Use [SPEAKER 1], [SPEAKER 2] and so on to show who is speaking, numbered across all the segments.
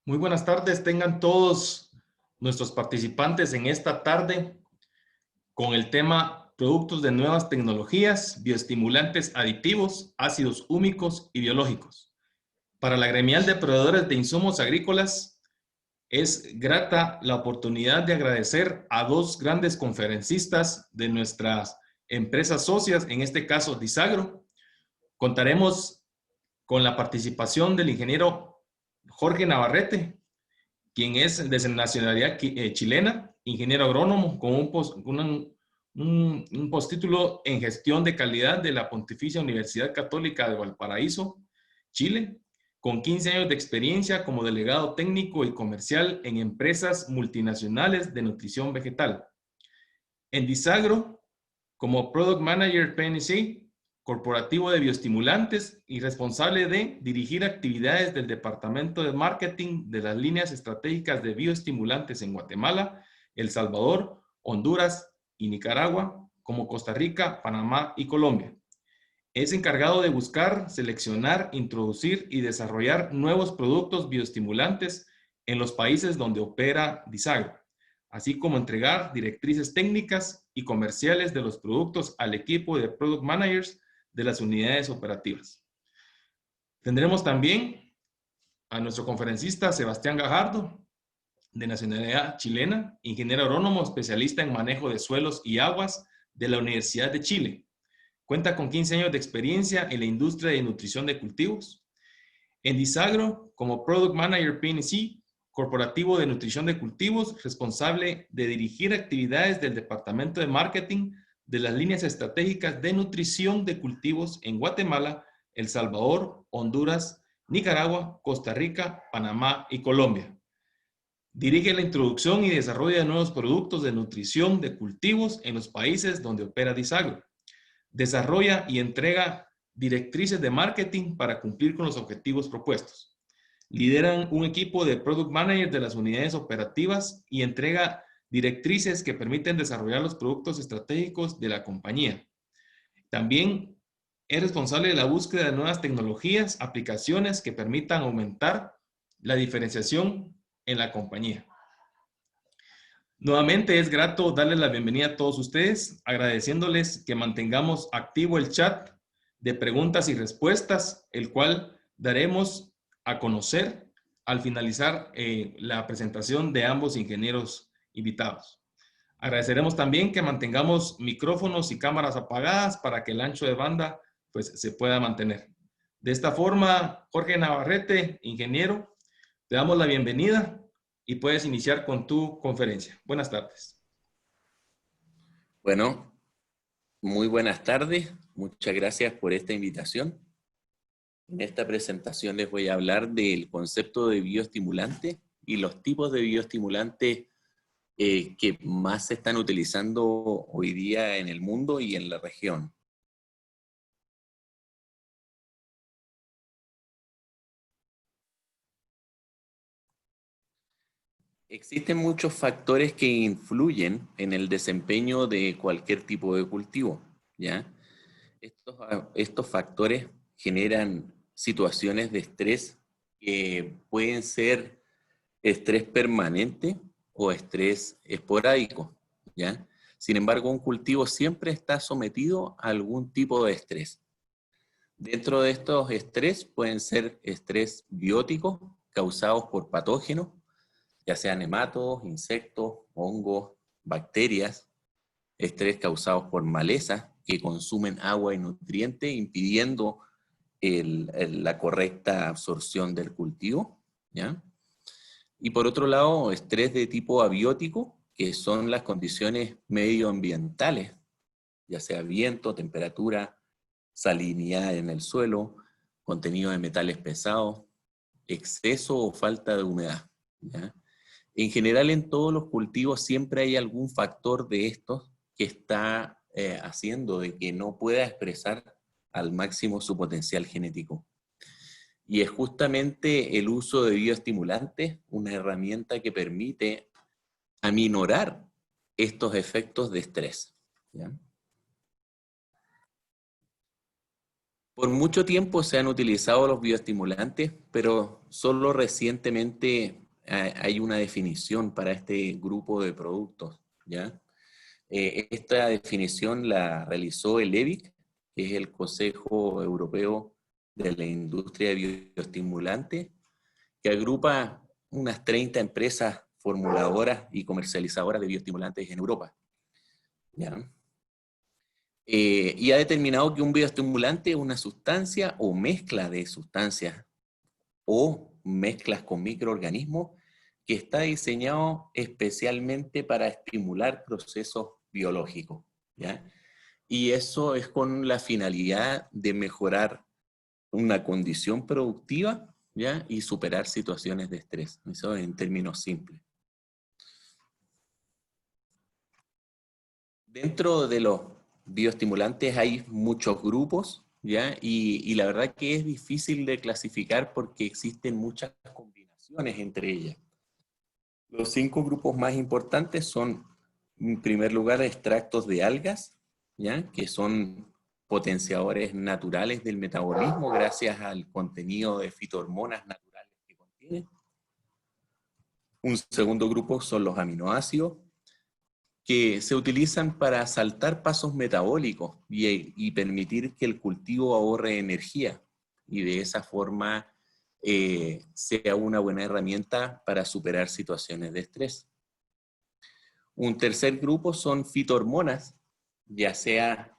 [SPEAKER 1] Muy buenas tardes, tengan todos nuestros participantes en esta tarde con el tema productos de nuevas tecnologías, bioestimulantes aditivos, ácidos húmicos y biológicos. Para la gremial de proveedores de insumos agrícolas, es grata la oportunidad de agradecer a dos grandes conferencistas de nuestras empresas socias, en este caso Disagro. Contaremos con la participación del ingeniero Jorge Navarrete, quien es de nacionalidad chilena, ingeniero agrónomo con un postítulo en gestión de calidad de la Pontificia Universidad Católica de Valparaíso, Chile, con 15 años de experiencia como delegado técnico y comercial en empresas multinacionales de nutrición vegetal. En Disagro, como Product Manager PNC, corporativo de bioestimulantes y responsable de dirigir actividades del Departamento de Marketing de las líneas estratégicas de bioestimulantes en Guatemala, El Salvador, Honduras y Nicaragua, como Costa Rica, Panamá y Colombia. Es encargado de buscar, seleccionar, introducir y desarrollar nuevos productos bioestimulantes en los países donde opera Disagro, así como entregar directrices técnicas y comerciales de los productos al equipo de Product Managers de las unidades operativas. Tendremos también a nuestro conferencista Sebastián Gajardo, de nacionalidad chilena, ingeniero agrónomo, especialista en manejo de suelos y aguas de la Universidad de Chile. Cuenta con 15 años de experiencia en la industria de nutrición de cultivos. En Disagro, como Product Manager PNC, corporativo de nutrición de cultivos, responsable de dirigir actividades del Departamento de Marketing de las líneas estratégicas de nutrición de cultivos en Guatemala, El Salvador, Honduras, Nicaragua, Costa Rica, Panamá y Colombia. Dirige la introducción y desarrollo de nuevos productos de nutrición de cultivos en los países donde opera Disagro. Desarrolla y entrega directrices de marketing para cumplir con los objetivos propuestos. Lideran un equipo de Product Managers de las unidades operativas y entrega directrices que permiten desarrollar los productos estratégicos de la compañía. También es responsable de la búsqueda de nuevas tecnologías, aplicaciones que permitan aumentar la diferenciación en la compañía. Nuevamente es grato darles la bienvenida a todos ustedes, agradeciéndoles que mantengamos activo el chat de preguntas y respuestas, el cual daremos a conocer al finalizar la presentación de ambos ingenieros invitados. Agradeceremos también que mantengamos micrófonos y cámaras apagadas para que el ancho de banda pues, se pueda mantener. De esta forma, Jorge Navarrete, ingeniero, te damos la bienvenida y puedes iniciar con tu conferencia. Buenas tardes.
[SPEAKER 2] Bueno, muy buenas tardes. Muchas gracias por esta invitación. En esta presentación les voy a hablar del concepto de bioestimulante y los tipos de bioestimulantes que más se están utilizando hoy día en el mundo y en la región. Existen muchos factores que influyen en el desempeño de cualquier tipo de cultivo, ¿ya? Estos factores generan situaciones de estrés que pueden ser estrés permanente o estrés esporádico, ¿ya? Sin embargo, un cultivo siempre está sometido a algún tipo de estrés. Dentro de estos estrés pueden ser estrés bióticos causados por patógenos, ya sean nematodos, insectos, hongos, bacterias, estrés causados por malezas que consumen agua y nutrientes, impidiendo la correcta absorción del cultivo, ¿ya? Y por otro lado, estrés de tipo abiótico, que son las condiciones medioambientales, ya sea viento, temperatura, salinidad en el suelo, contenido de metales pesados, exceso o falta de humedad, ¿ya? En general, en todos los cultivos siempre hay algún factor de estos que está haciendo de que no pueda expresar al máximo su potencial genético. Y es justamente el uso de bioestimulantes una herramienta que permite aminorar estos efectos de estrés, ¿ya? Por mucho tiempo se han utilizado los bioestimulantes, pero solo recientemente hay una definición para este grupo de productos, ¿ya? Esta definición la realizó el EBIC, que es el Consejo Europeo de la Industria de Bioestimulantes, que agrupa unas 30 empresas formuladoras y comercializadoras de bioestimulantes en Europa, ¿ya? Y ha determinado que un bioestimulante es una sustancia o mezcla de sustancias o mezclas con microorganismos que está diseñado especialmente para estimular procesos biológicos, ¿ya? Y eso es con la finalidad de mejorar una condición productiva, ¿ya? Y superar situaciones de estrés. Eso en términos simples. Dentro de los bioestimulantes hay muchos grupos, ¿ya? Y la verdad que es difícil de clasificar porque existen muchas combinaciones entre ellas. Los 5 grupos más importantes son, en primer lugar, extractos de algas, ¿ya? Que son potenciadores naturales del metabolismo gracias al contenido de fitohormonas naturales que contienen. Un segundo grupo son los aminoácidos, que se utilizan para saltar pasos metabólicos y permitir que el cultivo ahorre energía y de esa forma sea una buena herramienta para superar situaciones de estrés. Un tercer grupo son fitohormonas, ya sea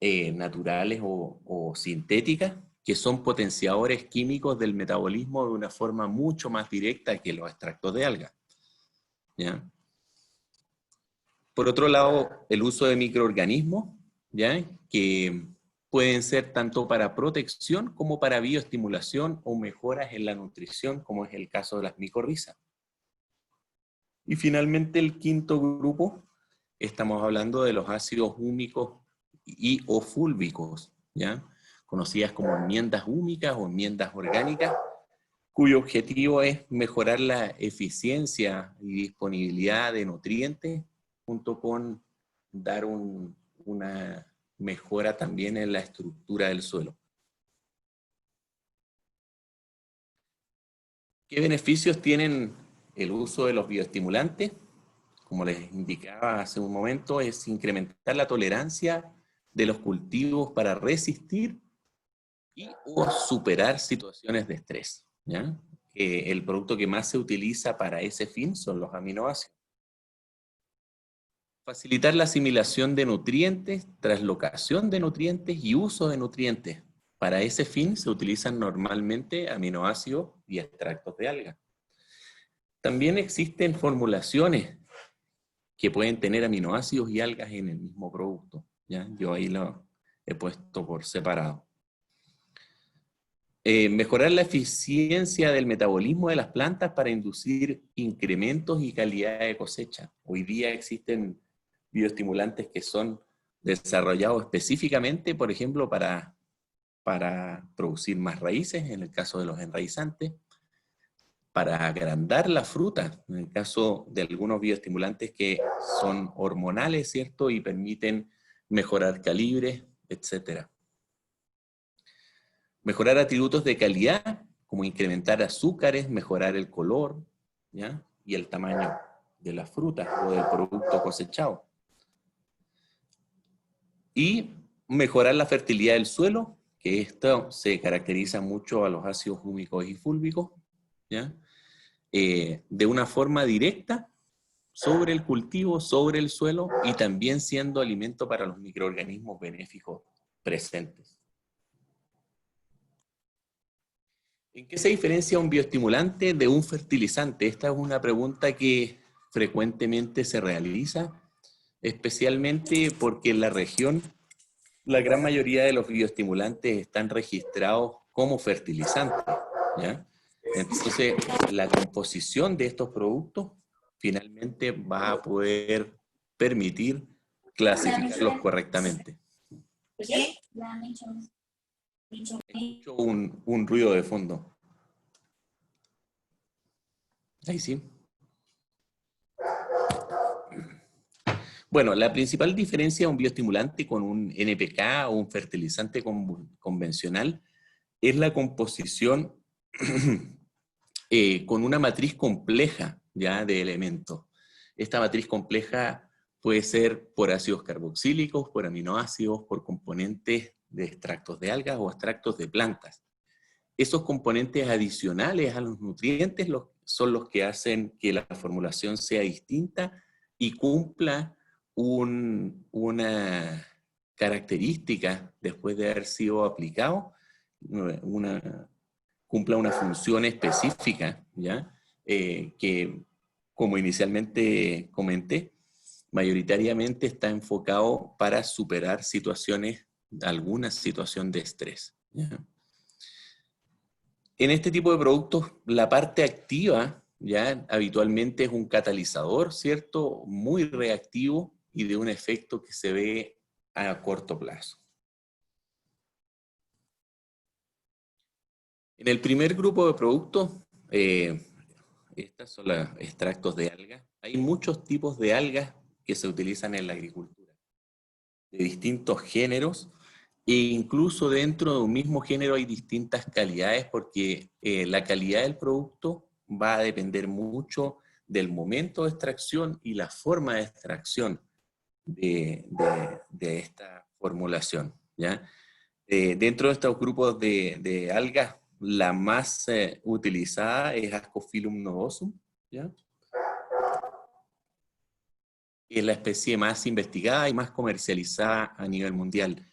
[SPEAKER 2] naturales o sintéticas, que son potenciadores químicos del metabolismo de una forma mucho más directa que los extractos de algas, ¿ya? Por otro lado, el uso de microorganismos, ¿ya? Que pueden ser tanto para protección como para bioestimulación o mejoras en la nutrición, como es el caso de las micorrizas. Y finalmente el quinto grupo, estamos hablando de los ácidos húmicos y o fúlvicos, ¿ya? Conocidas como enmiendas húmicas o enmiendas orgánicas, cuyo objetivo es mejorar la eficiencia y disponibilidad de nutrientes, junto con dar una mejora también en la estructura del suelo. ¿Qué beneficios tienen el uso de los bioestimulantes? Como les indicaba hace un momento, es incrementar la tolerancia de los cultivos para resistir y o superar situaciones de estrés, ¿ya? El producto que más se utiliza para ese fin son los aminoácidos. Facilitar la asimilación de nutrientes, traslocación de nutrientes y uso de nutrientes. Para ese fin se utilizan normalmente aminoácidos y extractos de algas. También existen formulaciones que pueden tener aminoácidos y algas en el mismo producto, ¿ya? Yo ahí lo he puesto por separado. Mejorar la eficiencia del metabolismo de las plantas para inducir incrementos y calidad de cosecha. Hoy día existen bioestimulantes que son desarrollados específicamente, por ejemplo, para producir más raíces, en el caso de los enraizantes, para agrandar la fruta, en el caso de algunos bioestimulantes que son hormonales, ¿cierto? Y permiten mejorar calibres, etc. Mejorar atributos de calidad, como incrementar azúcares, mejorar el color, ¿ya? Y el tamaño de las frutas o del producto cosechado. Y mejorar la fertilidad del suelo, que esto se caracteriza mucho a los ácidos húmicos y fúlvicos, ¿ya? De una forma directa sobre el cultivo, sobre el suelo y también siendo alimento para los microorganismos benéficos presentes. ¿En qué se diferencia un bioestimulante de un fertilizante? Esta es una pregunta que frecuentemente se realiza, especialmente porque en la región la gran mayoría de los bioestimulantes están registrados como fertilizantes, ¿ya? Entonces, la composición de estos productos finalmente va a poder permitir clasificarlos correctamente. Escucho un ruido de fondo. Ahí sí. Bueno, la principal diferencia de un bioestimulante con un NPK o un fertilizante convencional es la composición con una matriz compleja ya de elementos. Esta matriz compleja puede ser por ácidos carboxílicos, por aminoácidos, por componentes de extractos de algas o extractos de plantas. Esos componentes adicionales a los nutrientes son los que hacen que la formulación sea distinta y cumpla una característica después de haber sido aplicado, cumpla una función específica, ¿ya? Que, como inicialmente comenté, mayoritariamente está enfocado para superar alguna situación de estrés, ¿ya? En este tipo de productos, la parte activa ya habitualmente es un catalizador, ¿cierto? Muy reactivo y de un efecto que se ve a corto plazo. En el primer grupo de productos, estos son los extractos de algas. Hay muchos tipos de algas que se utilizan en la agricultura, de distintos géneros, e incluso dentro de un mismo género hay distintas calidades porque la calidad del producto va a depender mucho del momento de extracción y la forma de extracción de esta formulación, ¿ya? Dentro de estos grupos de algas, la más utilizada es Ascophyllum nodosum, ¿ya? Es la especie más investigada y más comercializada a nivel mundial,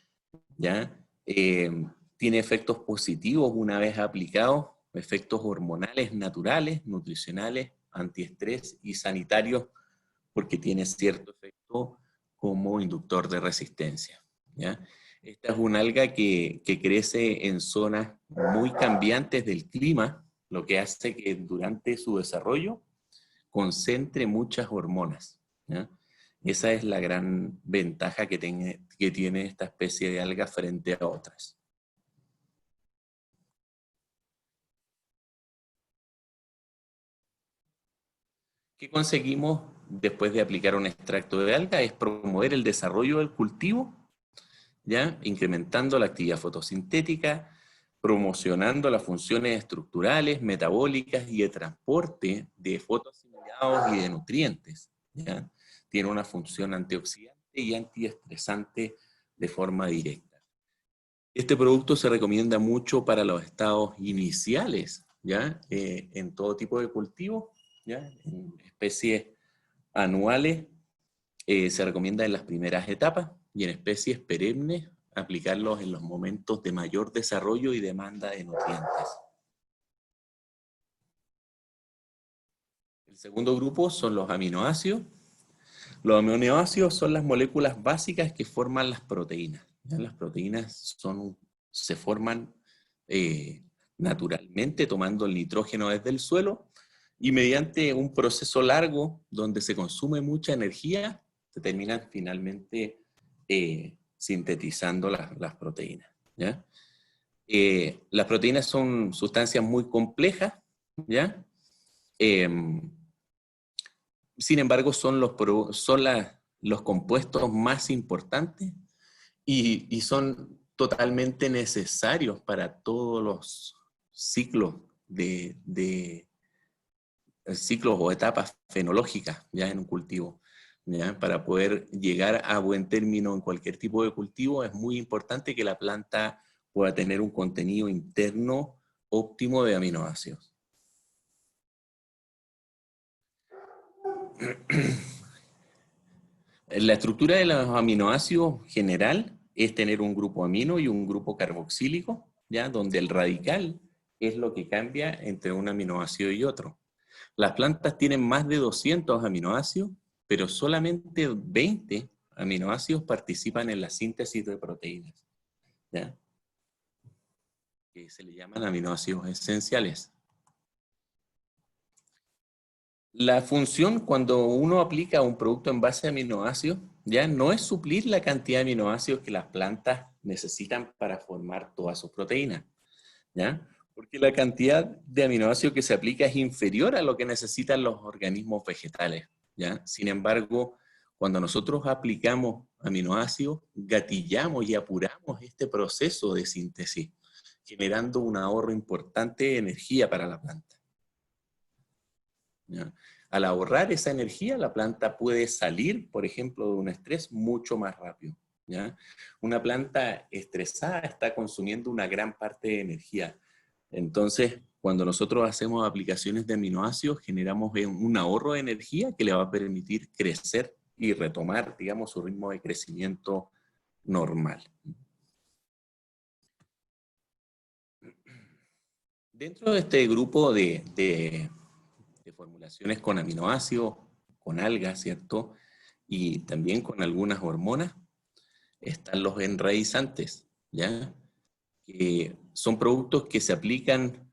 [SPEAKER 2] ¿ya? Tiene efectos positivos una vez aplicados, efectos hormonales naturales, nutricionales, antiestrés y sanitarios, porque tiene cierto efecto como inductor de resistencia, ¿ya? Esta es una alga que crece en zonas muy cambiantes del clima, lo que hace que durante su desarrollo concentre muchas hormonas, ¿ya? Esa es la gran ventaja que tiene esta especie de alga frente a otras. ¿Qué conseguimos después de aplicar un extracto de alga? Es promover el desarrollo del cultivo, ¿ya? Incrementando la actividad fotosintética, promocionando las funciones estructurales, metabólicas y de transporte de fotoasimilados y de nutrientes, ¿ya? Tiene una función antioxidante y antiestresante de forma directa. Este producto se recomienda mucho para los estados iniciales, ¿ya? En todo tipo de cultivo, ¿ya? En especies anuales se recomienda en las primeras etapas y en especies perennes aplicarlos en los momentos de mayor desarrollo y demanda de nutrientes. El segundo grupo son los aminoácidos. Los aminoácidos son las moléculas básicas que forman las proteínas. ¿Ya? Las proteínas se forman naturalmente tomando el nitrógeno desde el suelo y mediante un proceso largo donde se consume mucha energía, se terminan finalmente sintetizando las proteínas, ¿ya? Las proteínas son sustancias muy complejas, ¿ya? Sin embargo, son los compuestos más importantes y son totalmente necesarios para todos los ciclos ciclos o etapas fenológicas ya en un cultivo. ¿Ya? Para poder llegar a buen término en cualquier tipo de cultivo es muy importante que la planta pueda tener un contenido interno óptimo de aminoácidos. La estructura de los aminoácidos general es tener un grupo amino y un grupo carboxílico, ¿ya? Donde el radical es lo que cambia entre un aminoácido y otro. Las plantas tienen más de 200 aminoácidos, pero solamente 20 aminoácidos participan en la síntesis de proteínas, ¿ya? Que se le llaman aminoácidos esenciales. La función cuando uno aplica un producto en base a aminoácidos, ya no es suplir la cantidad de aminoácidos que las plantas necesitan para formar todas sus proteínas, ¿ya? Porque la cantidad de aminoácidos que se aplica es inferior a lo que necesitan los organismos vegetales, ¿ya? Sin embargo, Cuando nosotros aplicamos aminoácidos, gatillamos y apuramos este proceso de síntesis, generando un ahorro importante de energía para la planta. ¿Ya? Al ahorrar esa energía, la planta puede salir, por ejemplo, de un estrés mucho más rápido. ¿Ya? Una planta estresada está consumiendo una gran parte de energía. Entonces, cuando nosotros hacemos aplicaciones de aminoácidos, generamos un ahorro de energía que le va a permitir crecer y retomar, digamos, su ritmo de crecimiento normal. Dentro de este grupo de formulaciones con aminoácidos, con algas, ¿cierto? Y también con algunas hormonas, están los enraizantes, ¿ya? Que son productos que se aplican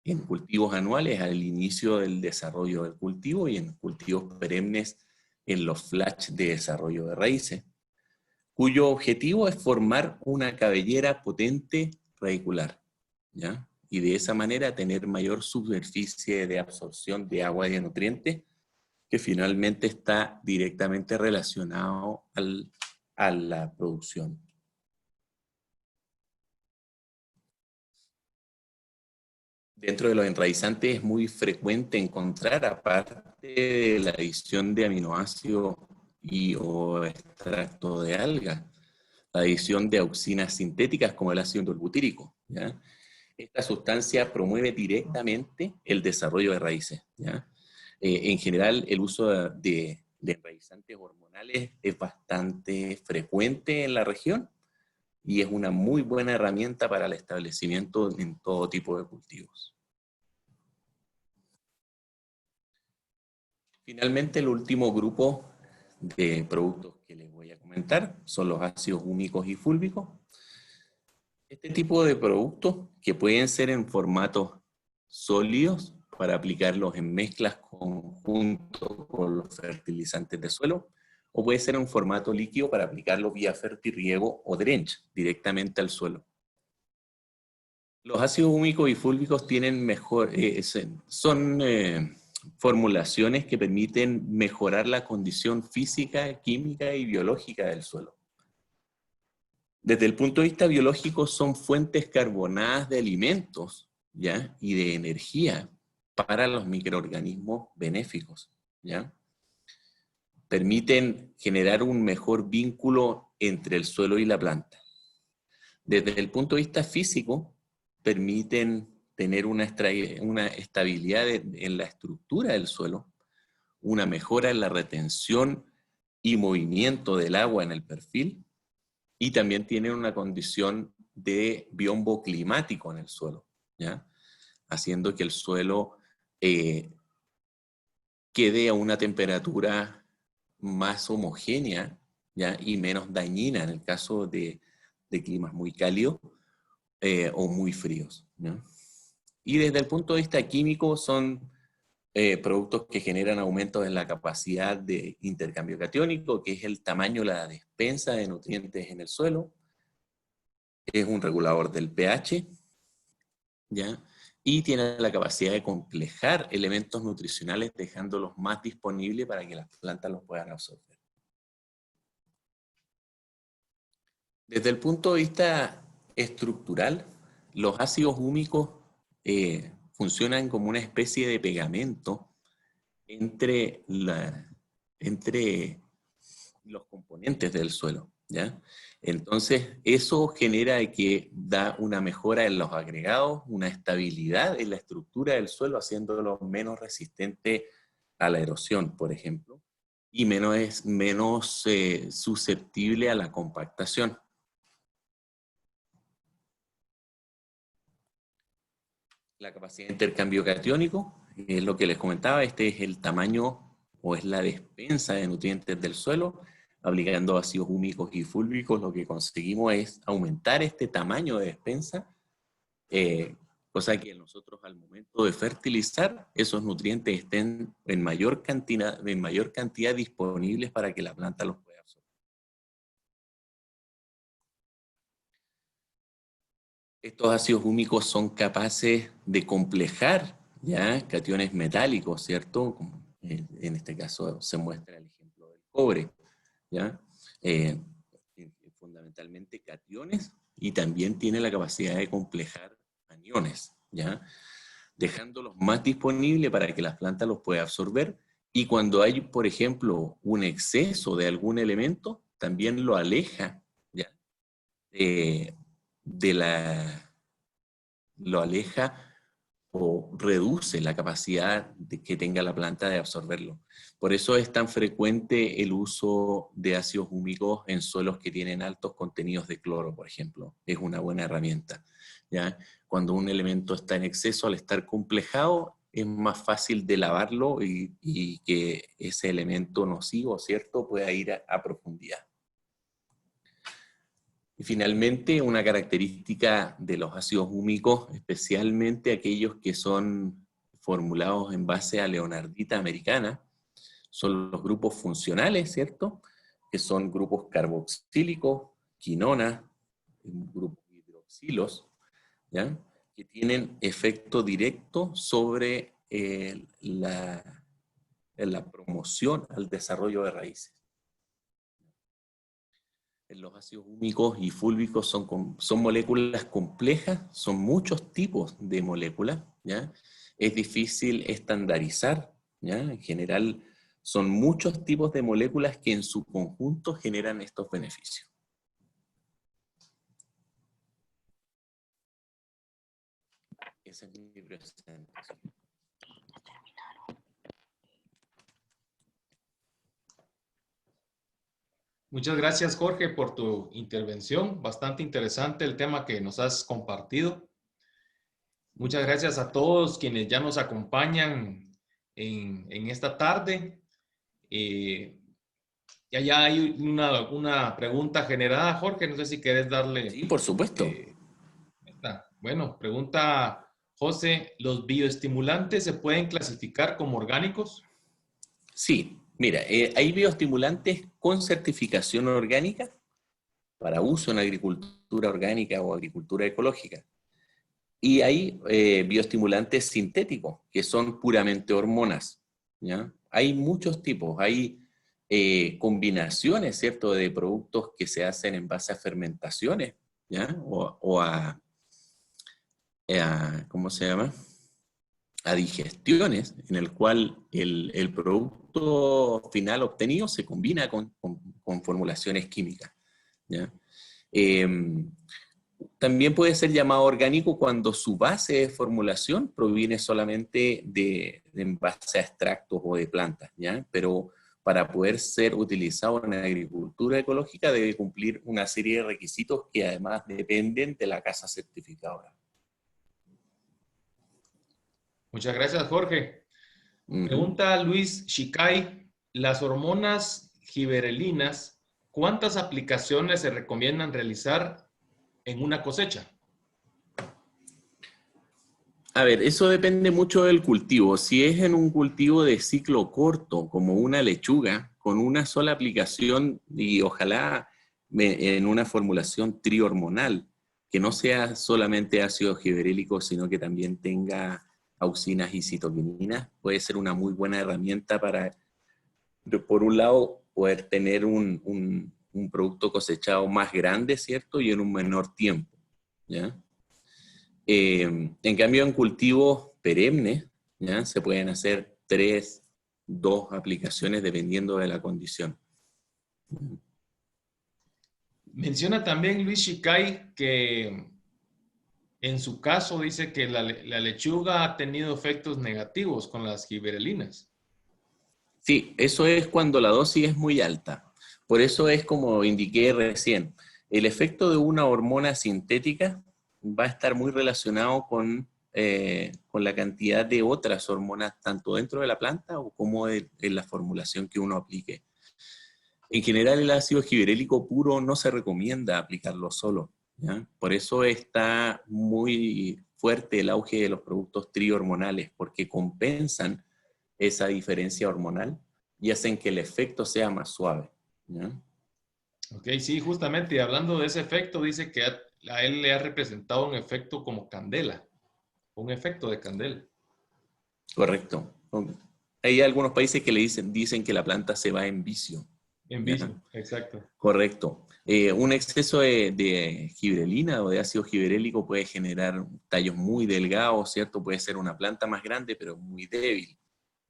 [SPEAKER 2] en cultivos anuales al inicio del desarrollo del cultivo y en cultivos perennes en los flash de desarrollo de raíces, cuyo objetivo es formar una cabellera potente radicular, ¿ya? Y de esa manera tener mayor superficie de absorción de agua y de nutrientes, que finalmente está directamente relacionado a la producción. Dentro de los enraizantes es muy frecuente encontrar, aparte de la adición de aminoácidos o extracto de alga, la adición de auxinas sintéticas como el ácido endolbutírico, ¿ya? Esta sustancia promueve directamente el desarrollo de raíces, ¿ya? En general, el uso de enraizantes hormonales es bastante frecuente en la región y es una muy buena herramienta para el establecimiento en todo tipo de cultivos. Finalmente, el último grupo de productos que les voy a comentar son los ácidos húmicos y fúlbicos. Este tipo de productos, que pueden ser en formatos sólidos para aplicarlos en mezclas junto con los fertilizantes de suelo, o puede ser en formato líquido para aplicarlo vía fertirriego o drench directamente al suelo. Los ácidos húmicos y fúlbicos tienen son formulaciones que permiten mejorar la condición física, química y biológica del suelo. Desde el punto de vista biológico, son fuentes carbonadas de alimentos, ¿ya? Y de energía para los microorganismos benéficos, ¿ya? Permiten generar un mejor vínculo entre el suelo y la planta. Desde el punto de vista físico, permiten tener una estabilidad en la estructura del suelo, una mejora en la retención y movimiento del agua en el perfil, y también tienen una condición de biombo climático en el suelo, ¿ya? Haciendo que el suelo quede a una temperatura más homogénea, ¿ya? Y menos dañina en el caso de climas muy cálidos o muy fríos, ¿ya? Y desde el punto de vista químico son productos que generan aumentos en la capacidad de intercambio catiónico, que es el tamaño, la despensa de nutrientes en el suelo. Es un regulador del pH, ¿ya? Y tiene la capacidad de complejar elementos nutricionales, dejándolos más disponibles para que las plantas los puedan absorber. Desde el punto de vista estructural, los ácidos húmicos funcionan como una especie de pegamento entre los componentes del suelo, ¿ya? Entonces, eso genera que da una mejora en los agregados, una estabilidad en la estructura del suelo, haciéndolo menos resistente a la erosión, por ejemplo, y menos susceptible a la compactación. La capacidad de intercambio catiónico, es lo que les comentaba, este es el tamaño o es la despensa de nutrientes del suelo. Aplicando ácidos húmicos y fúlbicos, lo que conseguimos es aumentar este tamaño de despensa, cosa que nosotros al momento de fertilizar, esos nutrientes estén en mayor cantidad disponibles para que la planta los pueda absorber. Estos ácidos húmicos son capaces de complejar, ¿ya?, cationes metálicos, ¿cierto? Como en este caso se muestra el ejemplo del cobre. ¿ya? Eh, Fundamentalmente cationes, y también tiene la capacidad de complejar aniones, ¿ya? Dejándolos más disponibles para que las plantas los puedan absorber, y cuando hay, por ejemplo, un exceso de algún elemento, también lo aleja, ¿ya? Eh, de la, lo aleja o reduce la capacidad de que tenga la planta de absorberlo. Por eso es tan frecuente el uso de ácidos húmicos en suelos que tienen altos contenidos de cloro, por ejemplo. Es una buena herramienta, ¿ya? Cuando un elemento está en exceso, al estar complejado, es más fácil de lavarlo y que ese elemento nocivo, ¿cierto?, pueda ir a profundidad. Y finalmente, una característica de los ácidos húmicos, especialmente aquellos que son formulados en base a leonardita americana, son los grupos funcionales, ¿cierto? Que son grupos carboxílicos, quinona, grupos hidroxilos, ¿ya? Que tienen efecto directo sobre la promoción al desarrollo de raíces. Los ácidos húmicos y fúlvicos son moléculas complejas, son muchos tipos de moléculas, ¿ya? Es difícil estandarizar, ¿ya? En general son muchos tipos de moléculas que en su conjunto generan estos beneficios. Esa es mi presentación.
[SPEAKER 1] Muchas gracias, Jorge, por tu intervención. Bastante interesante el tema que nos has compartido. Muchas gracias a todos quienes ya nos acompañan en esta tarde. Ya hay una pregunta generada, Jorge. No sé si querés darle.
[SPEAKER 2] Sí, por supuesto.
[SPEAKER 1] Bueno, pregunta José: ¿los bioestimulantes se pueden clasificar como orgánicos?
[SPEAKER 2] Sí, mira, hay bioestimulantes con certificación orgánica para uso en agricultura orgánica o agricultura ecológica. Y hay bioestimulantes sintéticos, que son puramente hormonas, ¿ya? Hay muchos tipos, hay combinaciones, ¿cierto?, de productos que se hacen en base a fermentaciones, ¿ya? O ¿cómo se llama?, a digestiones, en el cual el producto final obtenido se combina con formulaciones químicas, ¿ya? También puede ser llamado orgánico cuando su base de formulación proviene solamente de en base a extractos o de plantas, ¿ya? Pero para poder ser utilizado en agricultura ecológica debe cumplir una serie de requisitos que además dependen de la casa certificadora.
[SPEAKER 1] Muchas gracias, Jorge. Pregunta Luis Shikai: las hormonas giberelinas, ¿cuántas aplicaciones se recomiendan realizar en una cosecha?
[SPEAKER 2] A ver, eso depende mucho del cultivo. Si es en un cultivo de ciclo corto, como una lechuga, con una sola aplicación y ojalá en una formulación trihormonal, que no sea solamente ácido giberélico, sino que también tenga auxinas y citoquininas, puede ser una muy buena herramienta para, por un lado, poder tener un producto cosechado más grande, ¿cierto? Y en un menor tiempo, ¿ya? En cambio, en cultivos perennes, ¿ya?, se pueden hacer 3, 2 aplicaciones dependiendo de la condición.
[SPEAKER 1] Menciona también Luis Shikai que en su caso dice que la lechuga ha tenido efectos negativos con las giberelinas.
[SPEAKER 2] Sí, eso es cuando la dosis es muy alta. Por eso es como indiqué recién, el efecto de una hormona sintética va a estar muy relacionado con la cantidad de otras hormonas, tanto dentro de la planta o como en la formulación que uno aplique. En general, el ácido giberélico puro no se recomienda aplicarlo solo, ¿ya? Por eso está muy fuerte el auge de los productos trihormonales, porque compensan esa diferencia hormonal y hacen que el efecto sea más suave, ¿ya?
[SPEAKER 1] Ok, sí, justamente, y hablando de ese efecto, dice que a él le ha representado un efecto como candela, un efecto de candela.
[SPEAKER 2] Correcto. Hay algunos países que dicen que la planta se va en vicio,
[SPEAKER 1] En
[SPEAKER 2] ¿ya?
[SPEAKER 1] vicio, exacto.
[SPEAKER 2] Correcto. Un exceso de gibrelina o de ácido gibrelélico puede generar tallos muy delgados, ¿cierto? Puede ser una planta más grande, pero muy débil,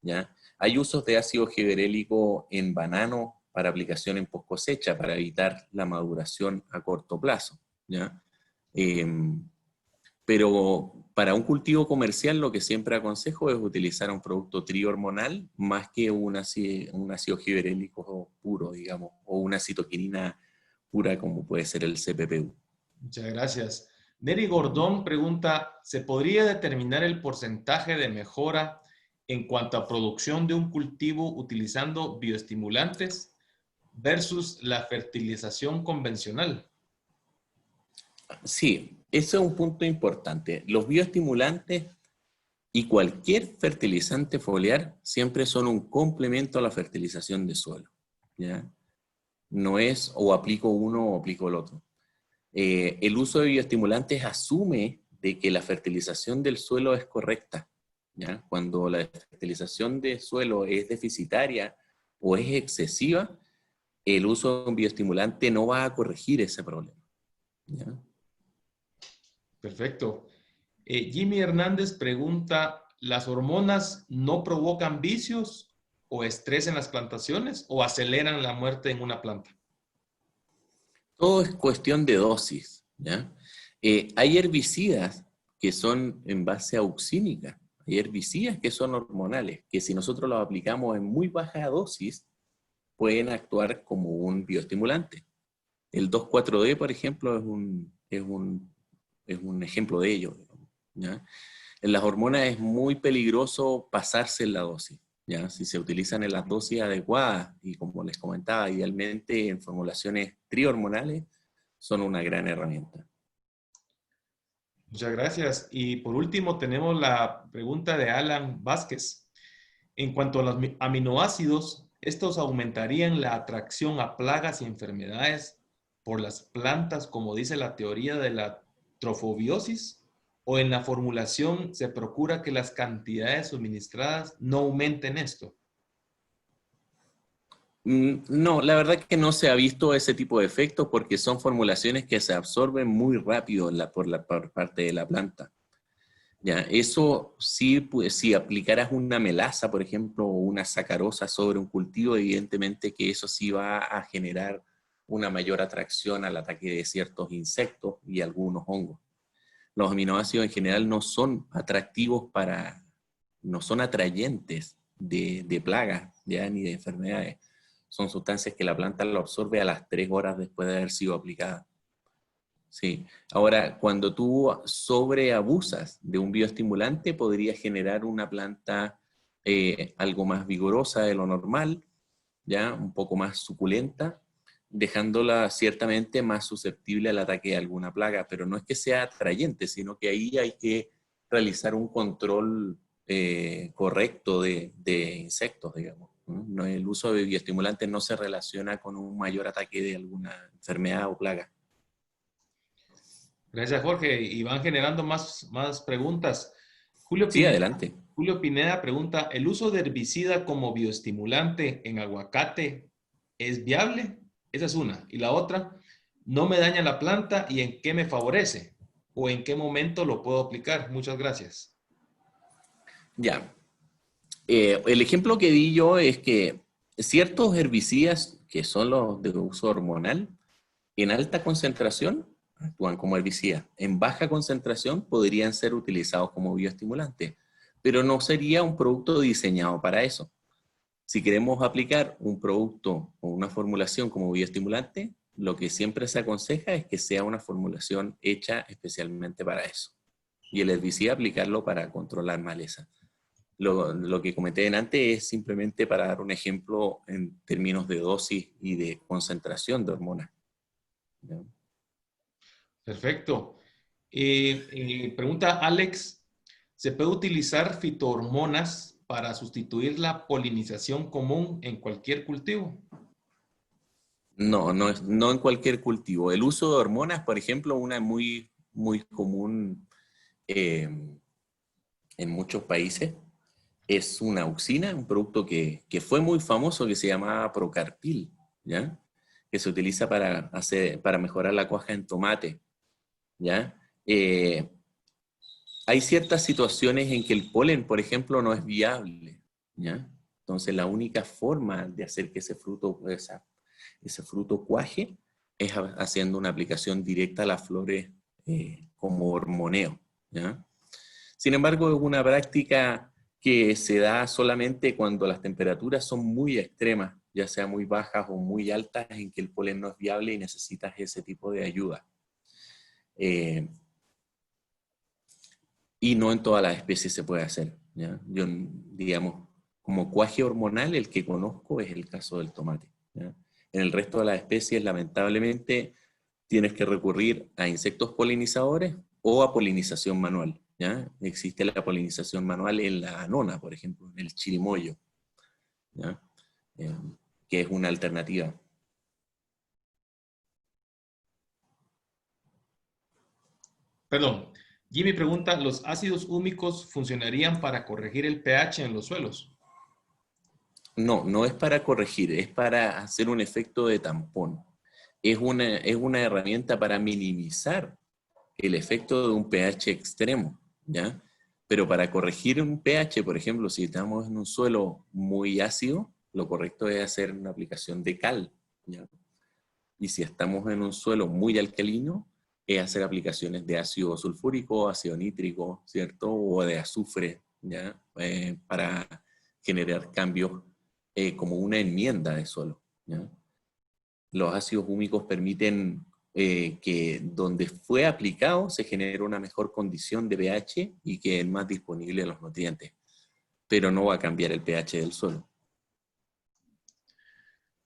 [SPEAKER 2] ¿ya? Hay usos de ácido gibrelélico en banano para aplicación en post cosecha, para evitar la maduración a corto plazo, ¿ya? Pero para un cultivo comercial lo que siempre aconsejo es utilizar un producto trihormonal más que un ácido gibrelélico puro, digamos, o una citoquinina pura como puede ser el CPPU.
[SPEAKER 1] Muchas gracias. Neri Gordón pregunta, ¿se podría determinar el porcentaje de mejora en cuanto a producción de un cultivo utilizando bioestimulantes versus la fertilización convencional?
[SPEAKER 2] Sí, ese es un punto importante. Los bioestimulantes y cualquier fertilizante foliar siempre son un complemento a la fertilización de suelo, ¿ya? No es o aplico uno o aplico el otro. El uso de bioestimulantes asume de que la fertilización del suelo es correcta, ¿ya? Cuando la fertilización del suelo es deficitaria o es excesiva, el uso de un bioestimulante no va a corregir ese problema, ¿ya?
[SPEAKER 1] Perfecto. Jimmy Hernández pregunta, ¿las hormonas no provocan vicios o estrés en las plantaciones o aceleran la muerte en una planta?
[SPEAKER 2] Todo es cuestión de dosis, ¿ya? Hay herbicidas que son en base auxínica, hay herbicidas que son hormonales, que si nosotros los aplicamos en muy baja dosis, pueden actuar como un bioestimulante. El 2,4-D, por ejemplo, es un ejemplo de ello, ¿ya? En las hormonas es muy peligroso pasarse en la dosis, ¿ya? Si se utilizan en las dosis adecuadas y como les comentaba, idealmente en formulaciones trihormonales, son una gran herramienta.
[SPEAKER 1] Muchas gracias. Y por último tenemos la pregunta de Alan Vázquez. En cuanto a los aminoácidos, ¿estos aumentarían la atracción a plagas y enfermedades por las plantas, como dice la teoría de la trofobiosis? ¿O en la formulación se procura que las cantidades suministradas no aumenten esto?
[SPEAKER 2] No, la verdad que no se ha visto ese tipo de efectos porque son formulaciones que se absorben muy rápido por parte de la planta. Ya, eso sí, pues, si aplicaras una melaza, por ejemplo, o una sacarosa sobre un cultivo, evidentemente que eso sí va a generar una mayor atracción al ataque de ciertos insectos y algunos hongos. Los aminoácidos en general no son atractivos no son atrayentes de plagas, ya, ni de enfermedades. Son sustancias que la planta lo absorbe a las 3 horas después de haber sido aplicada. Sí. Ahora, cuando tú sobreabusas de un bioestimulante, podría generar una planta algo más vigorosa de lo normal, ya un poco más suculenta, dejándola ciertamente más susceptible al ataque de alguna plaga, pero no es que sea atrayente, sino que ahí hay que realizar un control correcto de insectos, digamos. ¿No? El uso de bioestimulantes no se relaciona con un mayor ataque de alguna enfermedad o plaga.
[SPEAKER 1] Gracias, Jorge. Y van generando más preguntas. Julio
[SPEAKER 2] Sí,
[SPEAKER 1] Pineda,
[SPEAKER 2] adelante.
[SPEAKER 1] Julio Pineda pregunta, ¿el uso de herbicida como bioestimulante en aguacate es viable? Esa es una. Y la otra, ¿no me daña la planta y en qué me favorece? ¿O en qué momento lo puedo aplicar? Muchas gracias.
[SPEAKER 2] Ya. El ejemplo que di yo es que ciertos herbicidas que son los de uso hormonal, en alta concentración actúan como herbicidas. En baja concentración podrían ser utilizados como bioestimulantes, pero no sería un producto diseñado para eso. Si queremos aplicar un producto o una formulación como bioestimulante, lo que siempre se aconseja es que sea una formulación hecha especialmente para eso. Y el herbicida aplicarlo para controlar maleza. Lo que comenté antes es simplemente para dar un ejemplo en términos de dosis y de concentración de hormonas. ¿Ya?
[SPEAKER 1] Perfecto. Pregunta Alex, ¿se puede utilizar fitohormonas para sustituir la polinización común en cualquier cultivo?
[SPEAKER 2] No, no en cualquier cultivo. El uso de hormonas, por ejemplo, una muy, muy común eh, en muchos países, es una auxina, un producto que fue muy famoso que se llamaba Procarpil. ¿ya? Que se utiliza para mejorar la cuaja en tomate, ¿ya? Hay ciertas situaciones en que el polen, por ejemplo, no es viable, ¿ya? Entonces la única forma de hacer que ese fruto cuaje es haciendo una aplicación directa a las flores como hormoneo, ¿ya? Sin embargo, es una práctica que se da solamente cuando las temperaturas son muy extremas, ya sea muy bajas o muy altas, en que el polen no es viable y necesitas ese tipo de ayuda. Y no en todas las especies se puede hacer, ¿ya? Yo, digamos, como cuaje hormonal, el que conozco es el caso del tomate, ¿ya? En el resto de las especies, lamentablemente, tienes que recurrir a insectos polinizadores o a polinización manual, ¿ya? Existe la polinización manual en la anona, por ejemplo, en el chirimoyo, ¿ya? Que es una alternativa.
[SPEAKER 1] Perdón, Jimmy pregunta, ¿los ácidos húmicos funcionarían para corregir el pH en los suelos?
[SPEAKER 2] No, no es para corregir, es para hacer un efecto de tampón. Es una herramienta para minimizar el efecto de un pH extremo, ¿ya? Pero para corregir un pH, por ejemplo, si estamos en un suelo muy ácido, lo correcto es hacer una aplicación de cal, ¿ya? Y si estamos en un suelo muy alcalino, es hacer aplicaciones de ácido sulfúrico, ácido nítrico, ¿cierto? O de azufre, ¿ya? Para generar cambios como una enmienda de suelo, ¿ya? Los ácidos húmicos permiten que donde fue aplicado se genere una mejor condición de pH y que es más disponible los nutrientes, pero no va a cambiar el pH del suelo.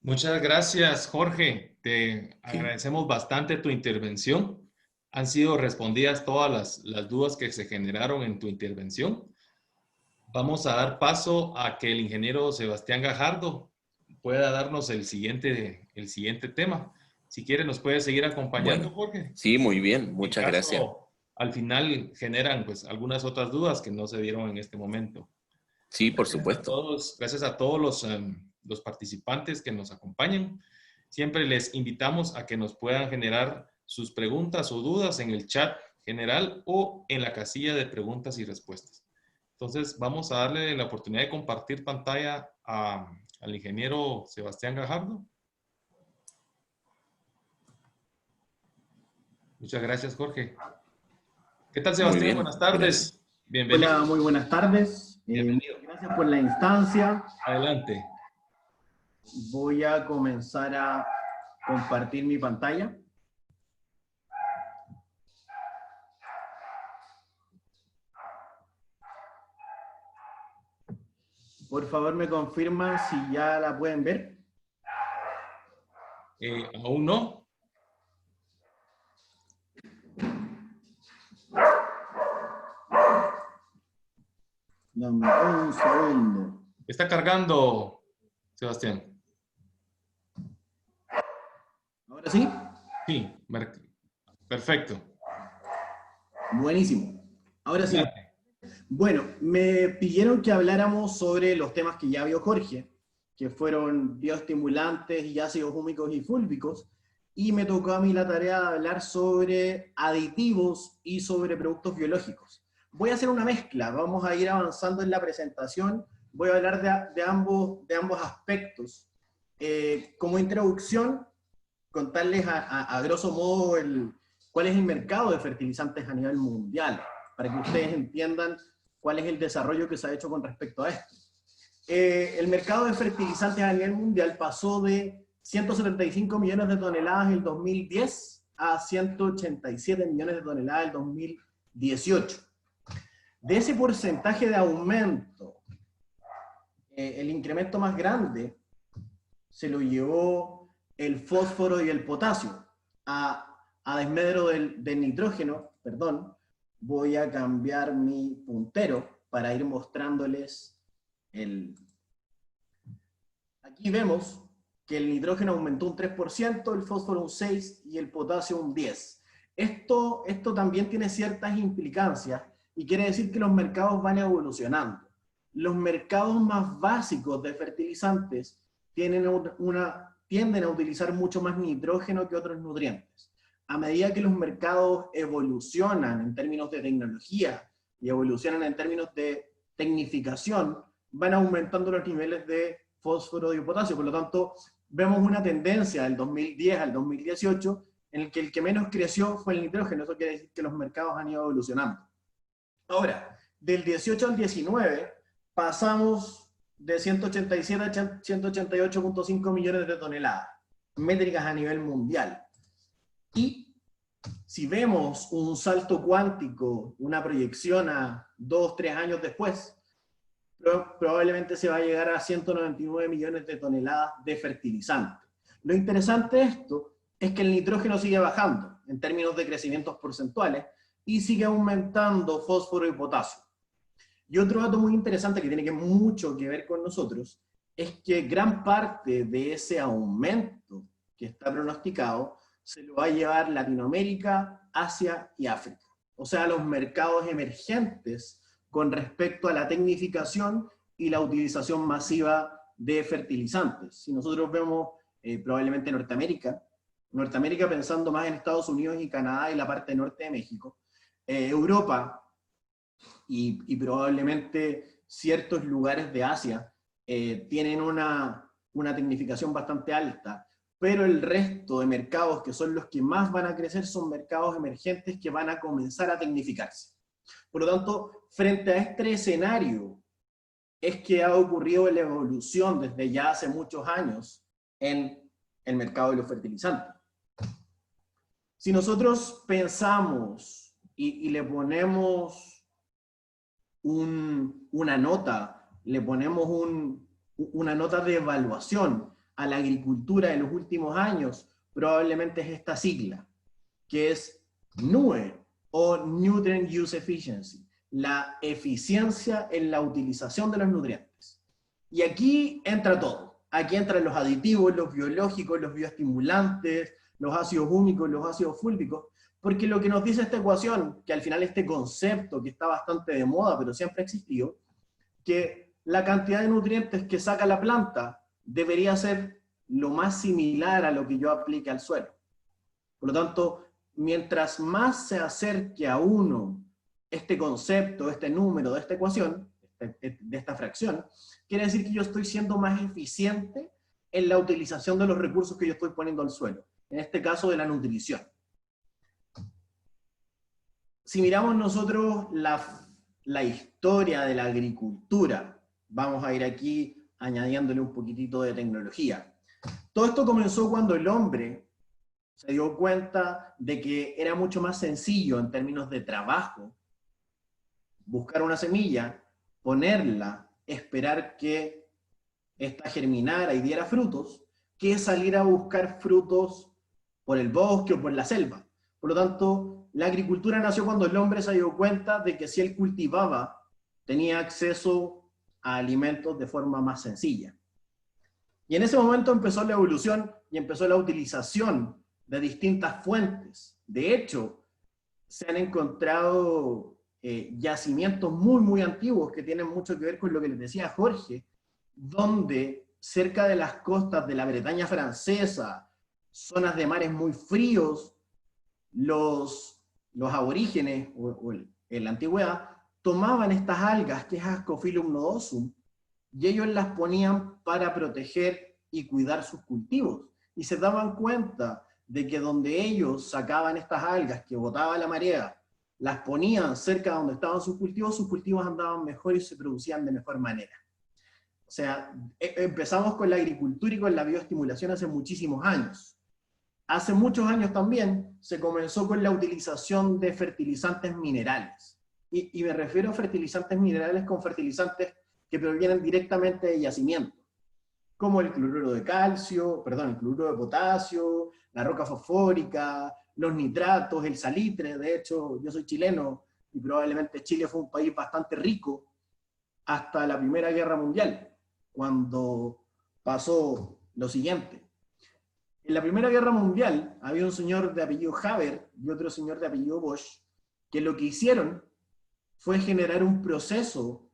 [SPEAKER 1] Muchas gracias, Jorge. Te
[SPEAKER 2] Sí.
[SPEAKER 1] agradecemos bastante tu intervención. Han sido respondidas todas las dudas que se generaron en tu intervención. Vamos a dar paso a que el ingeniero Sebastián Gajardo pueda darnos el siguiente tema. Si quiere, nos puede seguir acompañando,
[SPEAKER 2] Bueno,
[SPEAKER 1] Jorge.
[SPEAKER 2] sí, muy bien,
[SPEAKER 1] En
[SPEAKER 2] muchas gracias.
[SPEAKER 1] caso, al final generan pues algunas otras dudas que no se dieron en este momento.
[SPEAKER 2] Sí, por supuesto.
[SPEAKER 1] Gracias a todos los participantes que nos acompañan. Siempre les invitamos a que nos puedan generar sus preguntas o dudas en el chat general o en la casilla de preguntas y respuestas. Entonces, vamos a darle la oportunidad de compartir pantalla al ingeniero Sebastián Gajardo. Muchas gracias, Jorge. ¿Qué tal,
[SPEAKER 2] Muy
[SPEAKER 1] Sebastián?
[SPEAKER 2] bien,
[SPEAKER 1] Buenas
[SPEAKER 2] gracias.
[SPEAKER 1] tardes. Bienvenido.
[SPEAKER 3] Hola, muy buenas tardes.
[SPEAKER 1] Bienvenido.
[SPEAKER 3] Muchas gracias por la instancia.
[SPEAKER 1] Adelante.
[SPEAKER 3] Voy a comenzar a compartir mi pantalla. Por favor, me confirman si ya la pueden ver.
[SPEAKER 1] Aún no.
[SPEAKER 3] Dame un segundo.
[SPEAKER 1] Está cargando, Sebastián.
[SPEAKER 3] ¿Ahora sí?
[SPEAKER 1] Sí, perfecto.
[SPEAKER 3] Buenísimo. Ahora sí.
[SPEAKER 1] Adelante.
[SPEAKER 3] Bueno, me pidieron que habláramos sobre los temas que ya vio Jorge, que fueron bioestimulantes y ácidos húmicos y fúlbicos, y me tocó a mí la tarea de hablar sobre aditivos y sobre productos biológicos. Voy a hacer una mezcla, vamos a ir avanzando en la presentación, voy a hablar de ambos aspectos. Como introducción, contarles a grosso modo cuál es el mercado de fertilizantes a nivel mundial, para que ustedes entiendan cuál es el desarrollo que se ha hecho con respecto a esto. El mercado de fertilizantes a nivel mundial pasó de 175 millones de toneladas en el 2010 a 187 millones de toneladas en el 2018. De ese porcentaje de aumento, el incremento más grande se lo llevó el fósforo y el potasio. A desmedro del nitrógeno, perdón, voy a cambiar mi puntero para ir mostrándoles Aquí vemos que el nitrógeno aumentó un 3%, el fósforo un 6% y el potasio un 10%. Esto también tiene ciertas implicancias y quiere decir que los mercados van evolucionando. Los mercados más básicos de fertilizantes tienen una tienden a utilizar mucho más nitrógeno que otros nutrientes. A medida que los mercados evolucionan en términos de tecnología y evolucionan en términos de tecnificación, van aumentando los niveles de fósforo y potasio. Por lo tanto, vemos una tendencia del 2010 al 2018 en el que menos creció fue el nitrógeno. Eso quiere decir que los mercados han ido evolucionando. Ahora, del 18 al 19 pasamos de 187 a 188.5 millones de toneladas, métricas a nivel mundial. Y si vemos un salto cuántico, una proyección a 2-3 años después, probablemente se va a llegar a 199 millones de toneladas de fertilizante. Lo interesante de esto es que el nitrógeno sigue bajando en términos de crecimientos porcentuales y sigue aumentando fósforo y potasio. Y otro dato muy interesante que tiene mucho que ver con nosotros es que gran parte de ese aumento que está pronosticado se lo va a llevar Latinoamérica, Asia y África. O sea, los mercados emergentes con respecto a la tecnificación y la utilización masiva de fertilizantes. Si nosotros vemos probablemente Norteamérica pensando más en Estados Unidos y Canadá y la parte norte de México, Europa y probablemente ciertos lugares de Asia tienen una tecnificación bastante alta, pero el resto de mercados que son los que más van a crecer son mercados emergentes que van a comenzar a tecnificarse. Por lo tanto, frente a este escenario, es que ha ocurrido la evolución desde ya hace muchos años en el mercado de los fertilizantes. Si nosotros pensamos y le ponemos una nota, le ponemos una nota de evaluación a la agricultura de los últimos años, probablemente es esta sigla, que es NUE, o Nutrient Use Efficiency, la eficiencia en la utilización de los nutrientes. Y aquí entra todo. Aquí entran los aditivos, los biológicos, los bioestimulantes, los ácidos húmicos, los ácidos fúlbicos, porque lo que nos dice esta ecuación, que al final este concepto que está bastante de moda, pero siempre ha existido, que la cantidad de nutrientes que saca la planta debería ser lo más similar a lo que yo aplique al suelo. Por lo tanto, mientras más se acerque a uno este concepto, este número de esta ecuación, de esta fracción, quiere decir que yo estoy siendo más eficiente en la utilización de los recursos que yo estoy poniendo al suelo, en este caso de la nutrición. Si miramos nosotros la historia de la agricultura, vamos a ir aquí añadiéndole un poquitito de tecnología. Todo esto comenzó cuando el hombre se dio cuenta de que era mucho más sencillo en términos de trabajo buscar una semilla, ponerla, esperar que ésta germinara y diera frutos, que salir a buscar frutos por el bosque o por la selva. Por lo tanto, la agricultura nació cuando el hombre se dio cuenta de que si él cultivaba, tenía acceso a alimentos de forma más sencilla. Y en ese momento empezó la evolución y empezó la utilización de distintas fuentes. De hecho, se han encontrado yacimientos muy antiguos que tienen mucho que ver con lo que les decía Jorge, donde cerca de las costas de la Bretaña francesa, zonas de mares muy fríos, los aborígenes en la antigüedad tomaban estas algas, que es Ascophyllum nodosum, y ellos las ponían para proteger y cuidar sus cultivos. Y se daban cuenta de que donde ellos sacaban estas algas que botaba la marea, las ponían cerca de donde estaban sus cultivos andaban mejor y se producían de mejor manera. O sea, empezamos con la agricultura y con la bioestimulación hace muchísimos años. Hace muchos años también se comenzó con la utilización de fertilizantes minerales. Y me refiero a fertilizantes minerales con fertilizantes que provienen directamente de yacimientos, como el cloruro de calcio, el cloruro de potasio, la roca fosfórica, los nitratos, el salitre. De hecho, yo soy chileno y probablemente Chile fue un país bastante rico hasta la Primera Guerra Mundial, cuando pasó lo siguiente. En la Primera Guerra Mundial había un señor de apellido Haber y otro señor de apellido Bosch, que lo que hicieron fue generar un proceso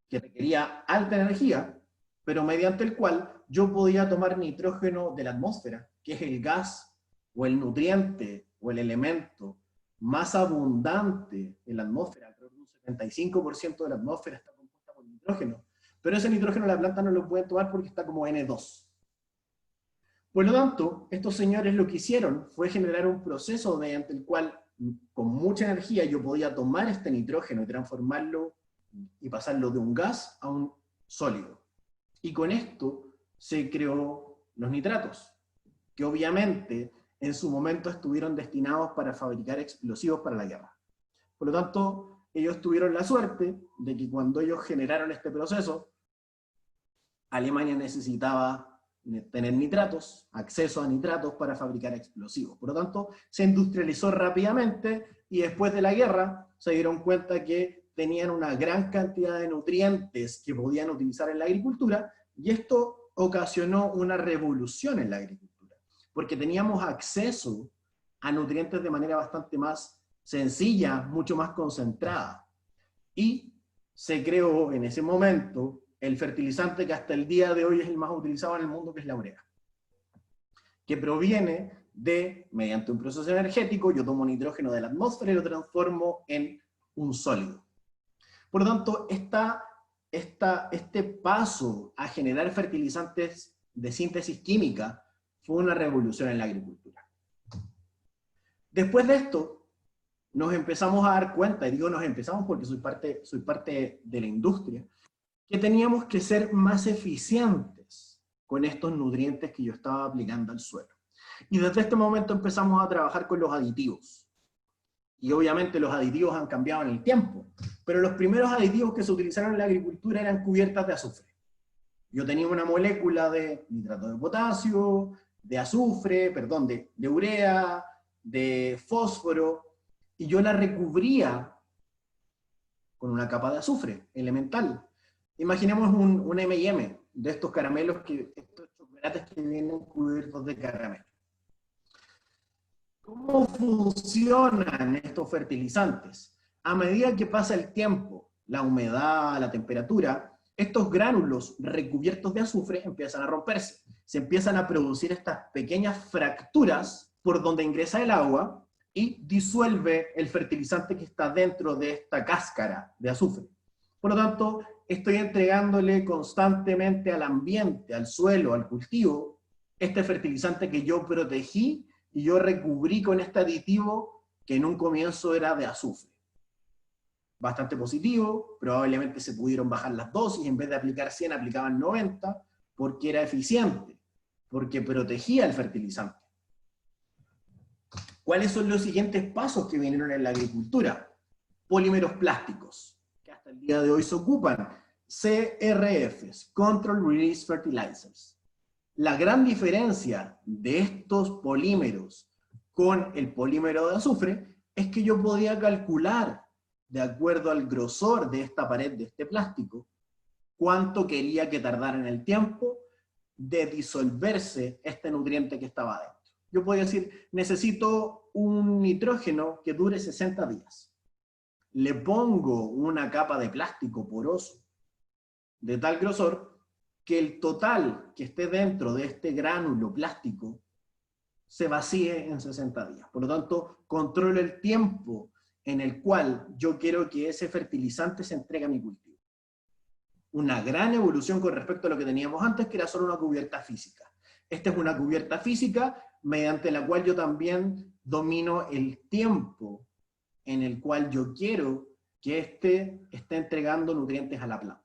[SPEAKER 3] que requería alta energía, pero mediante el cual yo podía tomar nitrógeno de la atmósfera, que es el gas o el nutriente o el elemento más abundante en la atmósfera. Creo que un 75% de la atmósfera está compuesta por nitrógeno, pero ese nitrógeno la planta no lo puede tomar porque está como N2. Por lo tanto, estos señores lo que hicieron fue generar un proceso mediante el cual, con mucha energía, yo podía tomar este nitrógeno y transformarlo y pasarlo de un gas a un sólido. Y con esto se creó los nitratos, que obviamente en su momento estuvieron destinados para fabricar explosivos para la guerra. Por lo tanto, ellos tuvieron la suerte de que cuando ellos generaron este proceso, Alemania necesitaba tener nitratos, acceso a nitratos para fabricar explosivos. Por lo tanto, se industrializó rápidamente y después de la guerra se dieron cuenta que tenían una gran cantidad de nutrientes que podían utilizar en la agricultura, y esto ocasionó una revolución en la agricultura, porque teníamos acceso a nutrientes de manera bastante más sencilla, mucho más concentrada. Y se creó en ese momento el fertilizante que hasta el día de hoy es el más utilizado en el mundo, que es la urea, que proviene de, mediante un proceso energético, yo tomo nitrógeno de la atmósfera y lo transformo en un sólido. Por lo tanto, este paso a generar fertilizantes de síntesis química fue una revolución en la agricultura. Después de esto, nos empezamos a dar cuenta, y digo nos empezamos porque soy parte de la industria, que teníamos que ser más eficientes con estos nutrientes que yo estaba aplicando al suelo. Y desde este momento empezamos a trabajar con los aditivos. Y obviamente los aditivos han cambiado en el tiempo, pero los primeros aditivos que se utilizaron en la agricultura eran cubiertas de azufre. Yo tenía una molécula de nitrato de potasio, de azufre, perdón, de urea, de fósforo, y yo la recubría con una capa de azufre elemental. Imaginemos un M&M, de estos caramelos, estos chocolates que vienen cubiertos de caramelo. ¿Cómo funcionan estos fertilizantes? A medida que pasa el tiempo, la humedad, la temperatura, estos gránulos recubiertos de azufre empiezan a romperse. Se empiezan a producir estas pequeñas fracturas por donde ingresa el agua y disuelve el fertilizante que está dentro de esta cáscara de azufre. Por lo tanto, estoy entregándole constantemente al ambiente, al suelo, al cultivo, este fertilizante que yo protegí y yo recubrí con este aditivo que en un comienzo era de azufre. Bastante positivo, probablemente se pudieron bajar las dosis, en vez de aplicar 100 aplicaban 90, porque era eficiente, porque protegía el fertilizante. ¿Cuáles son los siguientes pasos que vinieron en la agricultura? Polímeros plásticos, que hasta el día de hoy se ocupan, CRFs, Control Release Fertilizers. La gran diferencia de estos polímeros con el polímero de azufre es que yo podía calcular, de acuerdo al grosor de esta pared de este plástico, cuánto quería que tardara en el tiempo de disolverse este nutriente que estaba adentro. Yo podía decir, necesito un nitrógeno que dure 60 días. Le pongo una capa de plástico poroso de tal grosor que el total que esté dentro de este gránulo plástico se vacíe en 60 días. Por lo tanto, controlo el tiempo en el cual yo quiero que ese fertilizante se entregue a mi cultivo. Una gran evolución con respecto a lo que teníamos antes, que era solo una cubierta física. Esta es una cubierta física mediante la cual yo también domino el tiempo en el cual yo quiero que éste esté entregando nutrientes a la planta.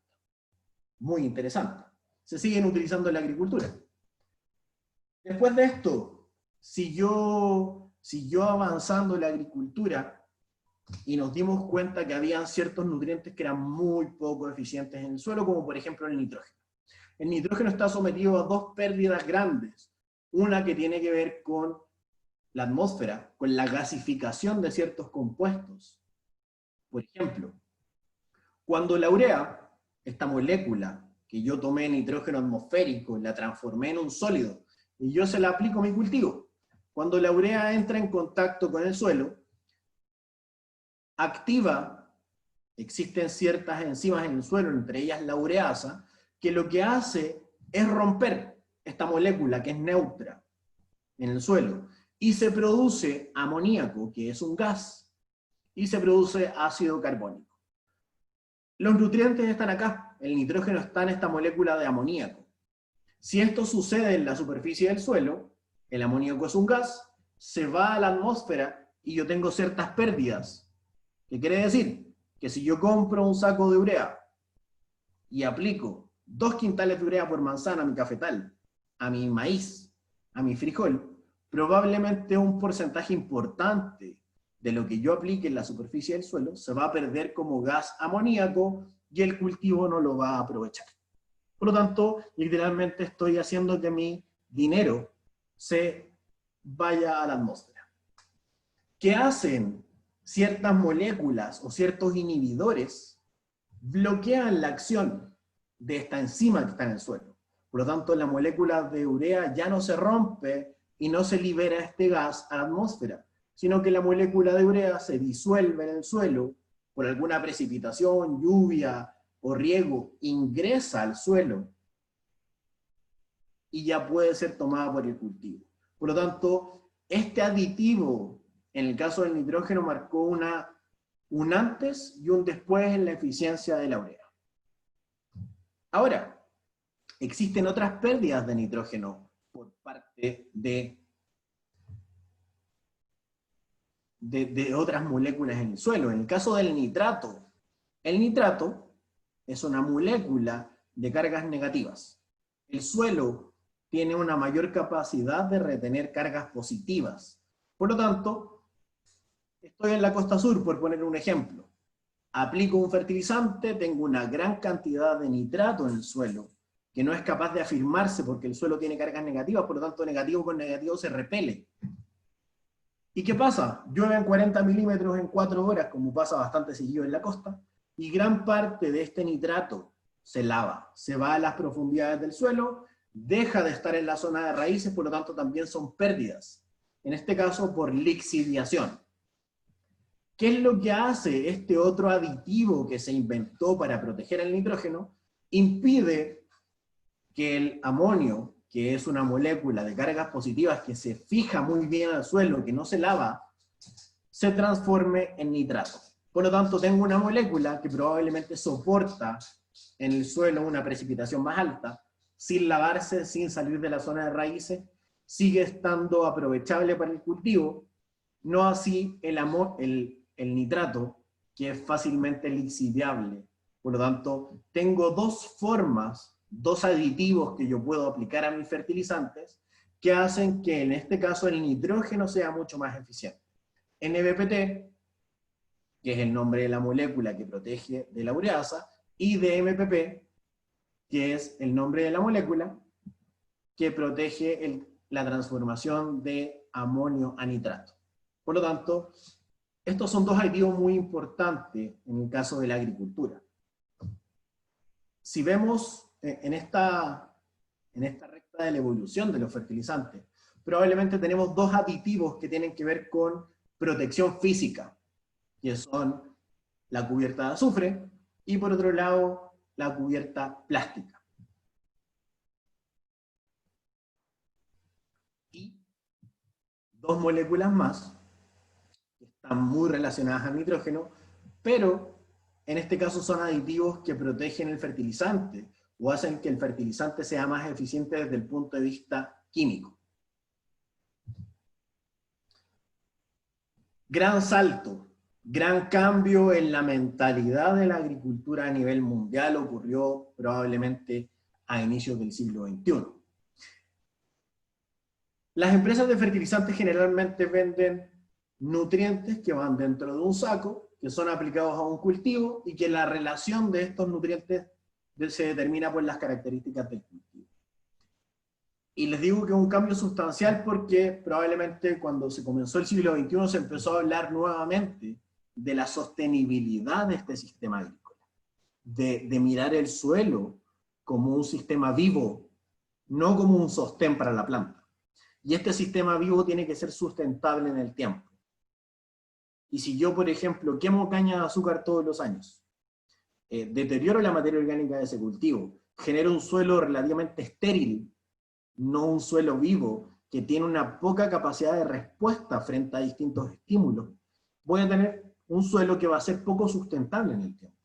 [SPEAKER 3] Muy interesante. Se siguen utilizando en la agricultura. Después de esto, siguió avanzando la agricultura y nos dimos cuenta que habían ciertos nutrientes que eran muy poco eficientes en el suelo, como por ejemplo el nitrógeno. El nitrógeno está sometido a dos pérdidas grandes. Una que tiene que ver con la atmósfera, con la gasificación de ciertos compuestos. Por ejemplo, cuando la urea, esta molécula que yo tomé nitrógeno atmosférico, la transformé en un sólido, y yo se la aplico a mi cultivo. Cuando la urea entra en contacto con el suelo, activa, existen ciertas enzimas en el suelo, entre ellas la ureasa, que lo que hace es romper esta molécula que es neutra en el suelo, y se produce amoníaco, que es un gas, y se produce ácido carbónico. Los nutrientes están acá, el nitrógeno está en esta molécula de amoníaco. Si esto sucede en la superficie del suelo, el amoníaco es un gas, se va a la atmósfera y yo tengo ciertas pérdidas. ¿Qué quiere decir? Que si yo compro un saco de urea y aplico 2 quintales de urea por manzana a mi cafetal, a mi maíz, a mi frijol, probablemente un porcentaje importante de lo que yo aplique en la superficie del suelo se va a perder como gas amoníaco y el cultivo no lo va a aprovechar. Por lo tanto, literalmente estoy haciendo que mi dinero se vaya a la atmósfera. ¿Qué hacen ciertas moléculas o ciertos inhibidores? Bloquean la acción de esta enzima que está en el suelo. Por lo tanto, la molécula de urea ya no se rompe y no se libera este gas a la atmósfera, sino que la molécula de urea se disuelve en el suelo por alguna precipitación, lluvia o riego, ingresa al suelo y ya puede ser tomada por el cultivo. Por lo tanto, este aditivo, en el caso del nitrógeno, marcó un antes y un después en la eficiencia de la urea. Ahora, existen otras pérdidas de nitrógeno por parte de otras moléculas en el suelo. En el caso del nitrato, el nitrato es una molécula de cargas negativas. El suelo tiene una mayor capacidad de retener cargas positivas. Por lo tanto, estoy en la costa sur, por poner un ejemplo. Aplico un fertilizante, tengo una gran cantidad de nitrato en el suelo, que no es capaz de afirmarse porque el suelo tiene cargas negativas, por lo tanto negativo con negativo se repele. ¿Y qué pasa? Llueven 40 milímetros en 4 horas, como pasa bastante seguido en la costa, y gran parte de este nitrato se lava, se va a las profundidades del suelo, deja de estar en la zona de raíces, por lo tanto también son pérdidas. En este caso por lixiviación. ¿Qué es lo que hace este otro aditivo que se inventó para proteger el nitrógeno? Impide que el amonio, que es una molécula de cargas positivas que se fija muy bien al suelo, que no se lava, se transforme en nitrato. Por lo tanto, tengo una molécula que probablemente soporta en el suelo una precipitación más alta, sin lavarse, sin salir de la zona de raíces, sigue estando aprovechable para el cultivo, no así el nitrato, que es fácilmente lixiviable. Por lo tanto, tengo dos formas, dos aditivos que yo puedo aplicar a mis fertilizantes, que hacen que en este caso el nitrógeno sea mucho más eficiente. NBPT, que es el nombre de la molécula que protege de la ureasa, y DMPP, que es el nombre de la molécula que protege la transformación de amonio a nitrato. Por lo tanto, estos son dos aditivos muy importantes en el caso de la agricultura. Si vemos en esta recta de la evolución de los fertilizantes, probablemente tenemos dos aditivos que tienen que ver con protección física, que son la cubierta de azufre y por otro lado la cubierta plástica. Y dos moléculas más que están muy relacionadas al nitrógeno, pero en este caso son aditivos que protegen el fertilizante o hacen que el fertilizante sea más eficiente desde el punto de vista químico. Gran salto, gran cambio en la mentalidad de la agricultura a nivel mundial ocurrió probablemente a inicios del siglo XXI. Las empresas de fertilizantes generalmente venden nutrientes que van dentro de un saco, que son aplicados a un cultivo y que la relación de estos nutrientes se determina por las características del cultivo. Y les digo que es un cambio sustancial porque probablemente cuando se comenzó el siglo XXI se empezó a hablar nuevamente de la sostenibilidad de este sistema agrícola, de mirar el suelo como un sistema vivo, no como un sostén para la planta. Y este sistema vivo tiene que ser sustentable en el tiempo. Y si yo, por ejemplo, quemo caña de azúcar todos los años, deterioro la materia orgánica de ese cultivo, genero un suelo relativamente estéril, no un suelo vivo que tiene una poca capacidad de respuesta frente a distintos estímulos, voy a tener un suelo que va a ser poco sustentable en el tiempo.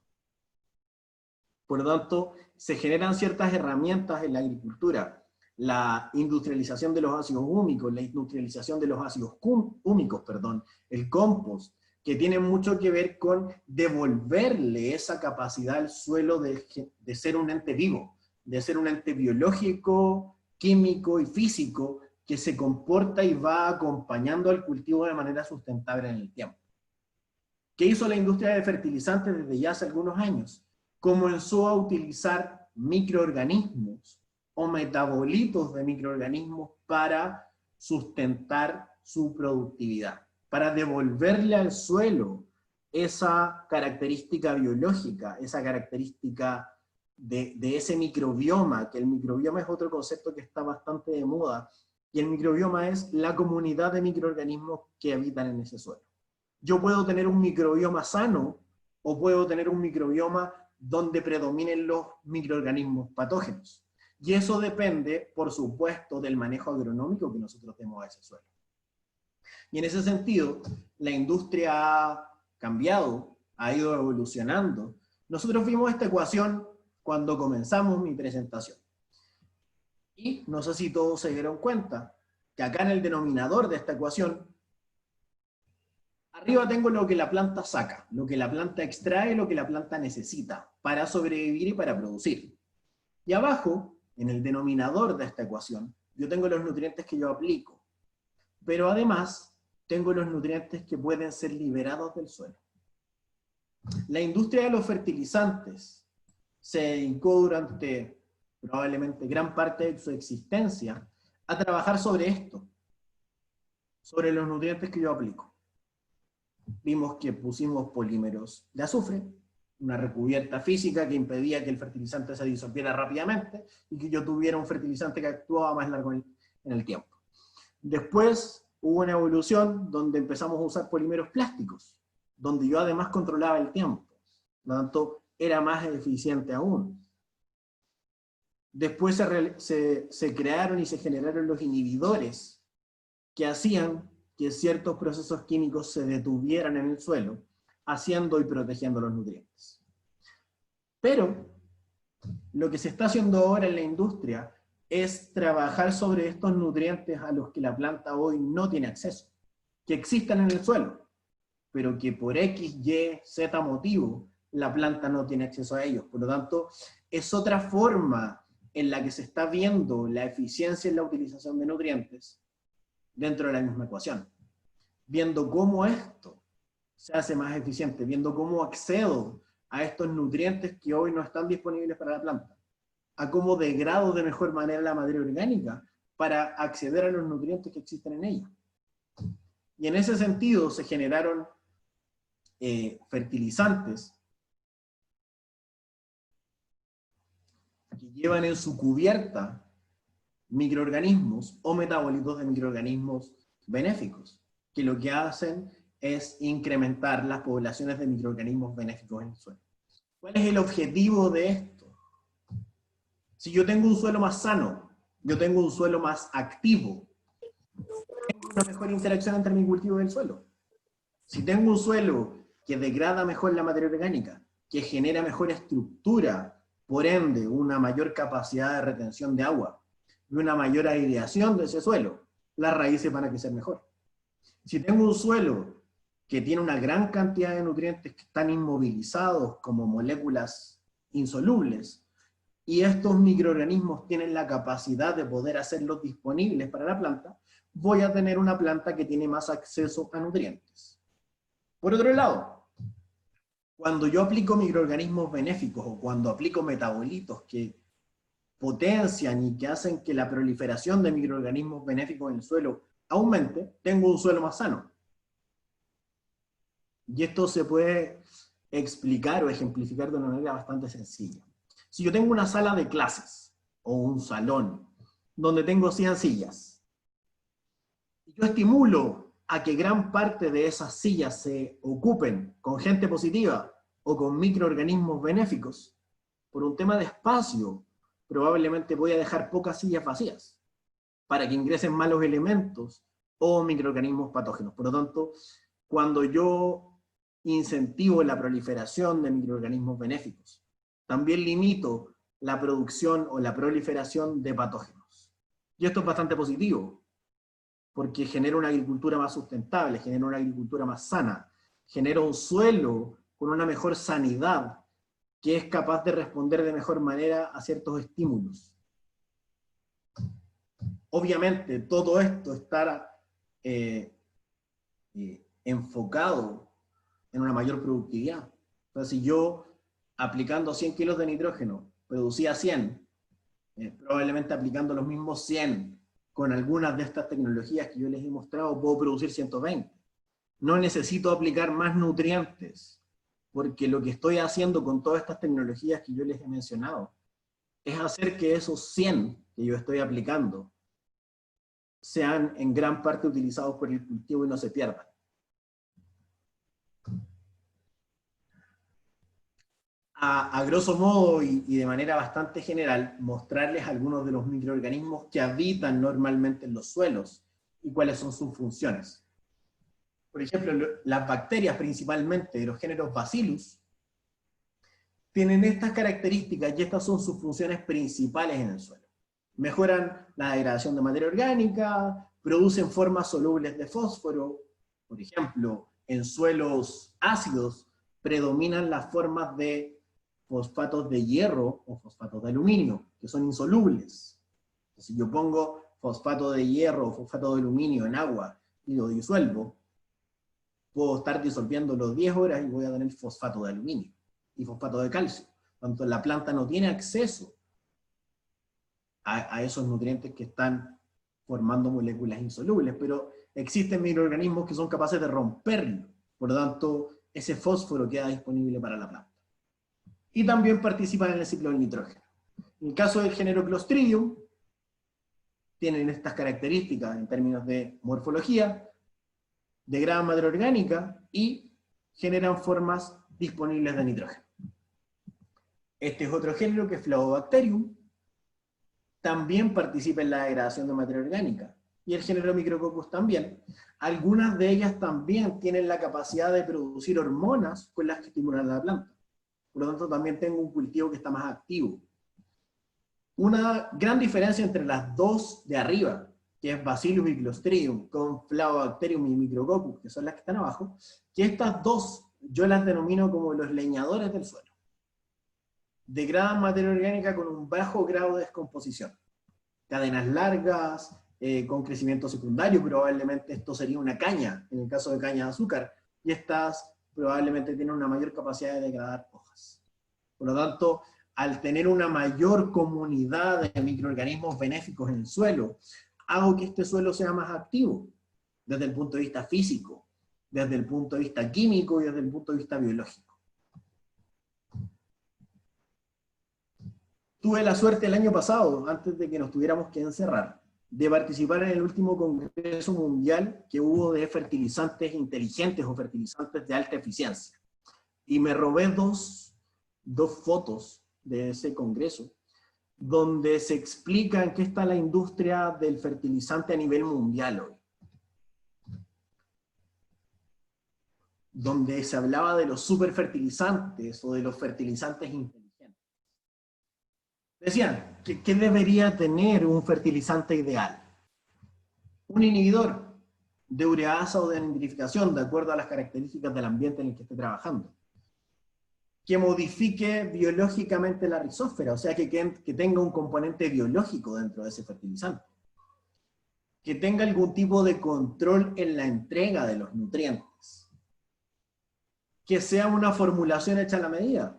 [SPEAKER 3] Por lo tanto, se generan ciertas herramientas en la agricultura, la industrialización de los ácidos húmicos, la industrialización de los ácidos húmicos, el compost, que tienen mucho que ver con devolverle esa capacidad al suelo de ser un ente vivo, de ser un ente biológico, químico y físico que se comporta y va acompañando al cultivo de manera sustentable en el tiempo. ¿Qué hizo la industria de fertilizantes desde ya hace algunos años? Comenzó a utilizar microorganismos o metabolitos de microorganismos para sustentar su productividad, para devolverle al suelo esa característica biológica, esa característica de ese microbioma, que el microbioma es otro concepto que está bastante de moda, y el microbioma es la comunidad de microorganismos que habitan en ese suelo. Yo puedo tener un microbioma sano, o puedo tener un microbioma donde predominen los microorganismos patógenos. Y eso depende, por supuesto, del manejo agronómico que nosotros demos a ese suelo. Y en ese sentido, la industria ha cambiado, ha ido evolucionando. Nosotros vimos esta ecuación cuando comenzamos mi presentación. Y no sé si todos se dieron cuenta que acá en el denominador de esta ecuación, arriba tengo lo que la planta saca, lo que la planta extrae, lo que la planta necesita para sobrevivir y para producir. Y abajo, en el denominador de esta ecuación, yo tengo los nutrientes que yo aplico. Pero además, tengo los nutrientes que pueden ser liberados del suelo. La industria de los fertilizantes se dedicó durante probablemente gran parte de su existencia a trabajar sobre esto, sobre los nutrientes que yo aplico. Vimos que pusimos polímeros de azufre, una recubierta física que impedía que el fertilizante se disolviera rápidamente y que yo tuviera un fertilizante que actuaba más largo en el tiempo. Después hubo una evolución donde empezamos a usar polímeros plásticos, donde yo además controlaba el tiempo, por lo tanto era más eficiente aún. Después se crearon y se generaron los inhibidores que hacían que ciertos procesos químicos se detuvieran en el suelo, haciendo y protegiendo los nutrientes. Pero lo que se está haciendo ahora en la industria es trabajar sobre estos nutrientes a los que la planta hoy no tiene acceso, que existan en el suelo, pero que por X, Y, Z motivo, la planta no tiene acceso a ellos. Por lo tanto, es otra forma en la que se está viendo la eficiencia en la utilización de nutrientes dentro de la misma ecuación. Viendo cómo esto se hace más eficiente, viendo cómo accedo a estos nutrientes que hoy no están disponibles para la planta, a cómo degrado de mejor manera la materia orgánica para acceder a los nutrientes que existen en ella. Y en ese sentido se generaron fertilizantes que llevan en su cubierta microorganismos o metabolitos de microorganismos benéficos, que lo que hacen es incrementar las poblaciones de microorganismos benéficos en el suelo. ¿Cuál es el objetivo de esto? Si yo tengo un suelo más sano, yo tengo un suelo más activo, tengo una mejor interacción entre mi cultivo y el suelo. Si tengo un suelo que degrada mejor la materia orgánica, que genera mejor estructura, por ende, una mayor capacidad de retención de agua y una mayor aireación de ese suelo, las raíces van a crecer mejor. Si tengo un suelo que tiene una gran cantidad de nutrientes que están inmovilizados como moléculas insolubles, y estos microorganismos tienen la capacidad de poder hacerlos disponibles para la planta, voy a tener una planta que tiene más acceso a nutrientes. Por otro lado, cuando yo aplico microorganismos benéficos o cuando aplico metabolitos que potencian y que hacen que la proliferación de microorganismos benéficos en el suelo aumente, tengo un suelo más sano. Y esto se puede explicar o ejemplificar de una manera bastante sencilla. Si yo tengo una sala de clases o un salón donde tengo 100 sillas, y yo estimulo a que gran parte de esas sillas se ocupen con gente positiva o con microorganismos benéficos, por un tema de espacio, probablemente voy a dejar pocas sillas vacías. para que ingresen malos elementos o microorganismos patógenos. Por lo tanto, cuando yo incentivo la proliferación de microorganismos benéficos, también limito la producción o la proliferación de patógenos. Y esto es bastante positivo, porque genera una agricultura más sustentable, genera una agricultura más sana, genera un suelo con una mejor sanidad, que es capaz de responder de mejor manera a ciertos estímulos. Obviamente, todo esto está enfocado en una mayor productividad. Entonces, si yo, aplicando 100 kilos de nitrógeno, producía 100, probablemente aplicando los mismos 100 con algunas de estas tecnologías que yo les he mostrado, puedo producir 120. No necesito aplicar más nutrientes, porque lo que estoy haciendo con todas estas tecnologías que yo les he mencionado, es hacer que esos 100 que yo estoy aplicando, sean en gran parte utilizados por el cultivo y no se pierdan. A grosso modo y de manera bastante general, mostrarles algunos de los microorganismos que habitan normalmente en los suelos y cuáles son sus funciones. Por ejemplo, las bacterias principalmente de los géneros Bacillus tienen estas características y estas son sus funciones principales en el suelo. Mejoran la degradación de materia orgánica, producen formas solubles de fósforo. Por ejemplo, en suelos ácidos predominan las formas de fosfatos de hierro o fosfatos de aluminio, que son insolubles. Entonces, si yo pongo fosfato de hierro o fosfato de aluminio en agua y lo disuelvo, puedo estar disolviéndolo 10 horas y voy a tener fosfato de aluminio y fosfato de calcio. Tanto la planta no tiene acceso a esos nutrientes que están formando moléculas insolubles, pero existen microorganismos que son capaces de romperlo. Por lo tanto, ese fósforo queda disponible para la planta. Y también participan en el ciclo del nitrógeno. En el caso del género Clostridium, tienen estas características en términos de morfología, degradan materia orgánica y generan formas disponibles de nitrógeno. Este es otro género que es Flavobacterium, también participa en la degradación de materia orgánica, y el género Micrococcus también. Algunas de ellas también tienen la capacidad de producir hormonas con las que estimulan a la planta. Por lo tanto, también tengo un cultivo que está más activo. Una gran diferencia entre las dos de arriba, que es Bacillus y Clostridium, con Flavobacterium y Micrococcus, que son las que están abajo, que estas dos yo las denomino como los leñadores del suelo. Degradan materia orgánica con un bajo grado de descomposición. Cadenas largas, con crecimiento secundario, probablemente esto sería una caña, en el caso de caña de azúcar, y estas probablemente tienen una mayor capacidad de degradar hojas. Por lo tanto, al tener una mayor comunidad de microorganismos benéficos en el suelo, hago que este suelo sea más activo, desde el punto de vista físico, desde el punto de vista químico y desde el punto de vista biológico. Tuve la suerte el año pasado, antes de que nos tuviéramos que encerrar, de participar en el último congreso mundial que hubo de fertilizantes inteligentes o fertilizantes de alta eficiencia. Y me robé dos fotos de ese congreso, donde se explica en qué está la industria del fertilizante a nivel mundial hoy. Donde se hablaba de los superfertilizantes o de los fertilizantes inteligentes. Decían, ¿qué debería tener un fertilizante ideal? Un inhibidor de ureasa o de nitrificación, de acuerdo a las características del ambiente en el que esté trabajando. Que modifique biológicamente la rizósfera, o sea, que tenga un componente biológico dentro de ese fertilizante. Que tenga algún tipo de control en la entrega de los nutrientes. Que sea una formulación hecha a la medida.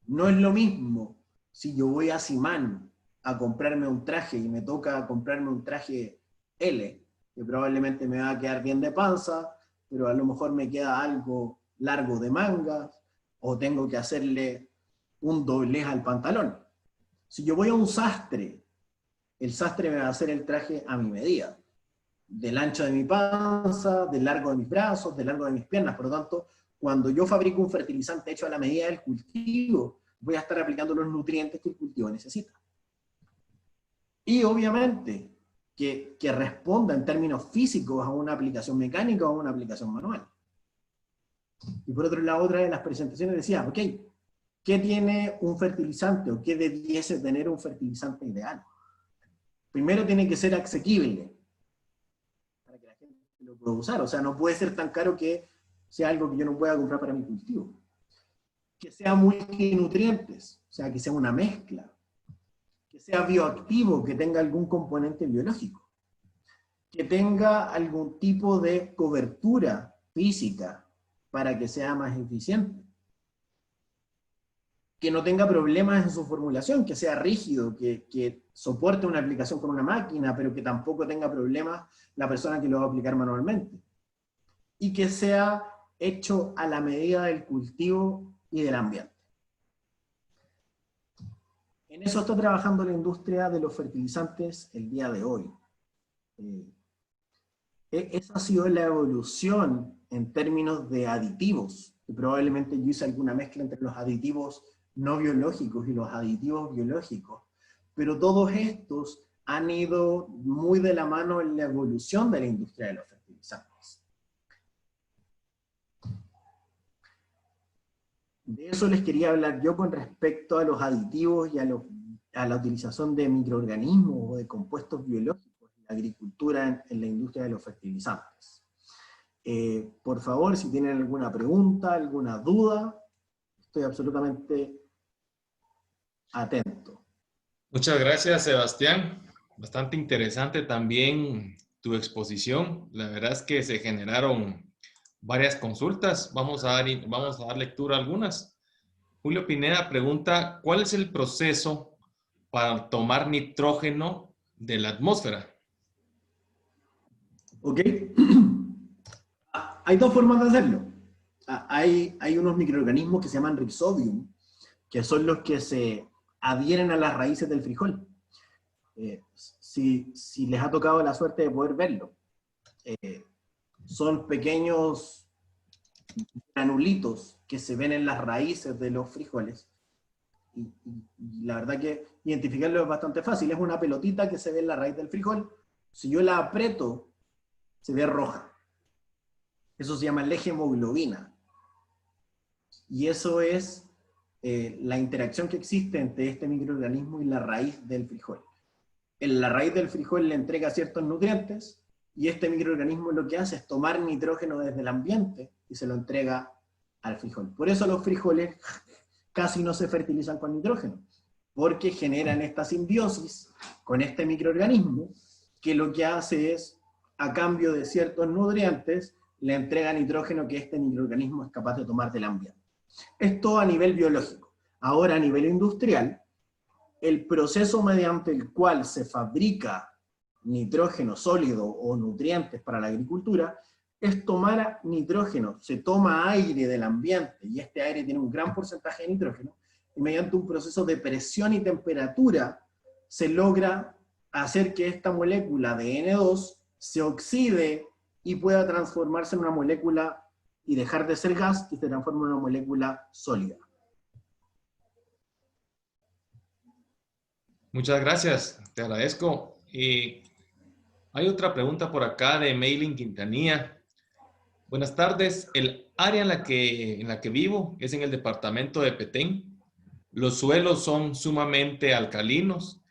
[SPEAKER 3] No es lo mismo si yo voy a Simán a comprarme un traje y me toca comprarme un traje L, que probablemente me va a quedar bien de panza, pero a lo mejor me queda algo largo de mangas, o tengo que hacerle un doblez al pantalón. Si yo voy a un sastre, el sastre me va a hacer el traje a mi medida, del ancho de mi panza, del largo de mis brazos, del largo de mis piernas. Por lo tanto, cuando yo fabrico un fertilizante hecho a la medida del cultivo, voy a estar aplicando los nutrientes que el cultivo necesita. Y obviamente, que responda en términos físicos a una aplicación mecánica o a una aplicación manual. Y por otro lado, otra de las presentaciones decía, ok, ¿qué tiene un fertilizante o qué debiese tener un fertilizante ideal? Primero tiene que ser asequible para que la gente lo pueda usar. O sea, no puede ser tan caro que sea algo que yo no pueda comprar para mi cultivo. Que sea multinutrientes, o sea, que sea una mezcla. Que sea bioactivo, que tenga algún componente biológico. Que tenga algún tipo de cobertura física para que sea más eficiente. Que no tenga problemas en su formulación, que sea rígido, que soporte una aplicación con una máquina, pero que tampoco tenga problemas la persona que lo va a aplicar manualmente. Y que sea hecho a la medida del cultivo y del ambiente. En eso está trabajando la industria de los fertilizantes el día de hoy. Esa ha sido la evolución en términos de aditivos. Y probablemente yo hice alguna mezcla entre los aditivos no biológicos y los aditivos biológicos. Pero todos estos han ido muy de la mano en la evolución de la industria de los fertilizantes. De eso les quería hablar yo con respecto a los aditivos y a la utilización de microorganismos o de compuestos biológicos en la agricultura, en la industria de los fertilizantes. Por favor, si tienen alguna pregunta, alguna duda, estoy absolutamente atento.
[SPEAKER 1] Muchas gracias, Sebastián. Bastante interesante también tu exposición. La verdad es que se generaron varias consultas. Vamos a dar lectura a algunas. Julio Pineda pregunta, ¿cuál es el proceso para tomar nitrógeno de la atmósfera?
[SPEAKER 3] Ok. Hay dos formas de hacerlo. Hay unos microorganismos que se llaman Rhizodium, que son los que se adhieren a las raíces del frijol. Si les ha tocado la suerte de poder verlo, son pequeños granulitos que se ven en las raíces de los frijoles. Y la verdad que identificarlo es bastante fácil. Es una pelotita que se ve en la raíz del frijol. Si yo la aprieto, se ve roja. Eso se llama legemoglobina. Y eso es la interacción que existe entre este microorganismo y la raíz del frijol. En la raíz del frijol le entrega ciertos nutrientes, y este microorganismo lo que hace es tomar nitrógeno desde el ambiente y se lo entrega al frijol. Por eso los frijoles casi no se fertilizan con nitrógeno, porque generan esta simbiosis con este microorganismo, que lo que hace es, a cambio de ciertos nutrientes, le entrega nitrógeno que este microorganismo es capaz de tomar del ambiente. Esto a nivel biológico. Ahora a nivel industrial, el proceso mediante el cual se fabrica nitrógeno sólido o nutrientes para la agricultura es tomar nitrógeno. Se toma aire del ambiente, y este aire tiene un gran porcentaje de nitrógeno, y mediante un proceso de presión y temperatura se logra hacer que esta molécula de N2 se oxide y pueda transformarse en una molécula y dejar de ser gas y se transforma en una molécula sólida.
[SPEAKER 1] Muchas gracias, te agradezco. Hay otra pregunta por acá de Maylin Quintanilla. Buenas tardes. El área en la que vivo es en el departamento de Petén. Los suelos son sumamente alcalinos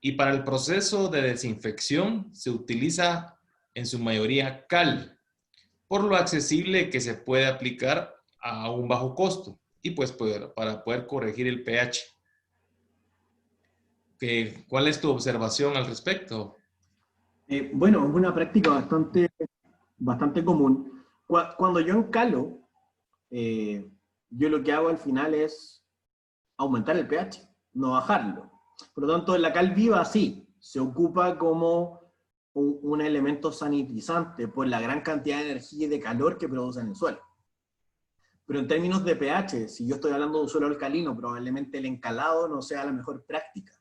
[SPEAKER 1] y para el proceso de desinfección se utiliza en su mayoría cal, por lo accesible que se puede aplicar a un bajo costo y pues para poder corregir el pH. ¿Cuál es tu observación al respecto?
[SPEAKER 3] Bueno, es una práctica bastante común. Cuando yo encalo, yo lo que hago al final es aumentar el pH, no bajarlo. Por lo tanto, la cal viva sí, se ocupa como un elemento sanitizante por la gran cantidad de energía y de calor que produce en el suelo. Pero en términos de pH, si yo estoy hablando de un suelo alcalino, probablemente el encalado no sea la mejor práctica.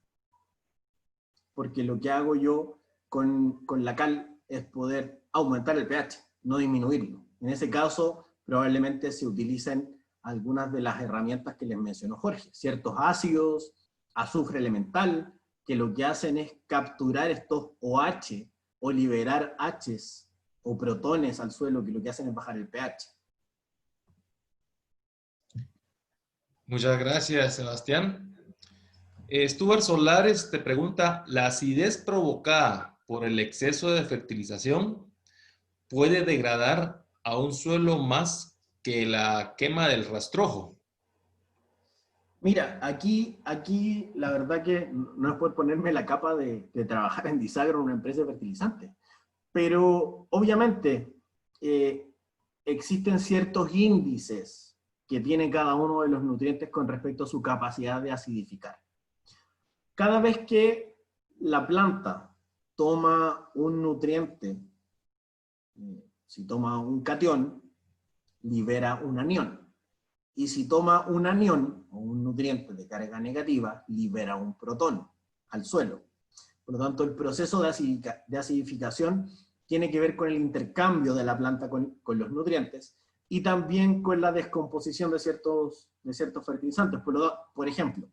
[SPEAKER 3] Porque lo que hago yo con la cal es poder aumentar el pH, no disminuirlo. En ese caso, probablemente se utilicen algunas de las herramientas que les mencionó Jorge, ciertos ácidos, azufre elemental, que lo que hacen es capturar estos OH o liberar Hs o protones al suelo, que lo que hacen es bajar el pH.
[SPEAKER 1] Muchas gracias, Sebastián. Stuart Solares te pregunta, ¿la acidez provocada por el exceso de fertilización puede degradar a un suelo más que la quema del rastrojo?
[SPEAKER 3] Mira, aquí la verdad que no es por ponerme la capa de trabajar en Disagro, una empresa de fertilizantes, pero obviamente existen ciertos índices que tiene cada uno de los nutrientes con respecto a su capacidad de acidificar. Cada vez que la planta toma un nutriente, si toma un catión, libera un anión. Y si toma un anión o un nutriente de carga negativa, libera un protón al suelo. Por lo tanto, el proceso de acidificación tiene que ver con el intercambio de la planta con los nutrientes y también con la descomposición de ciertos fertilizantes. Por ejemplo,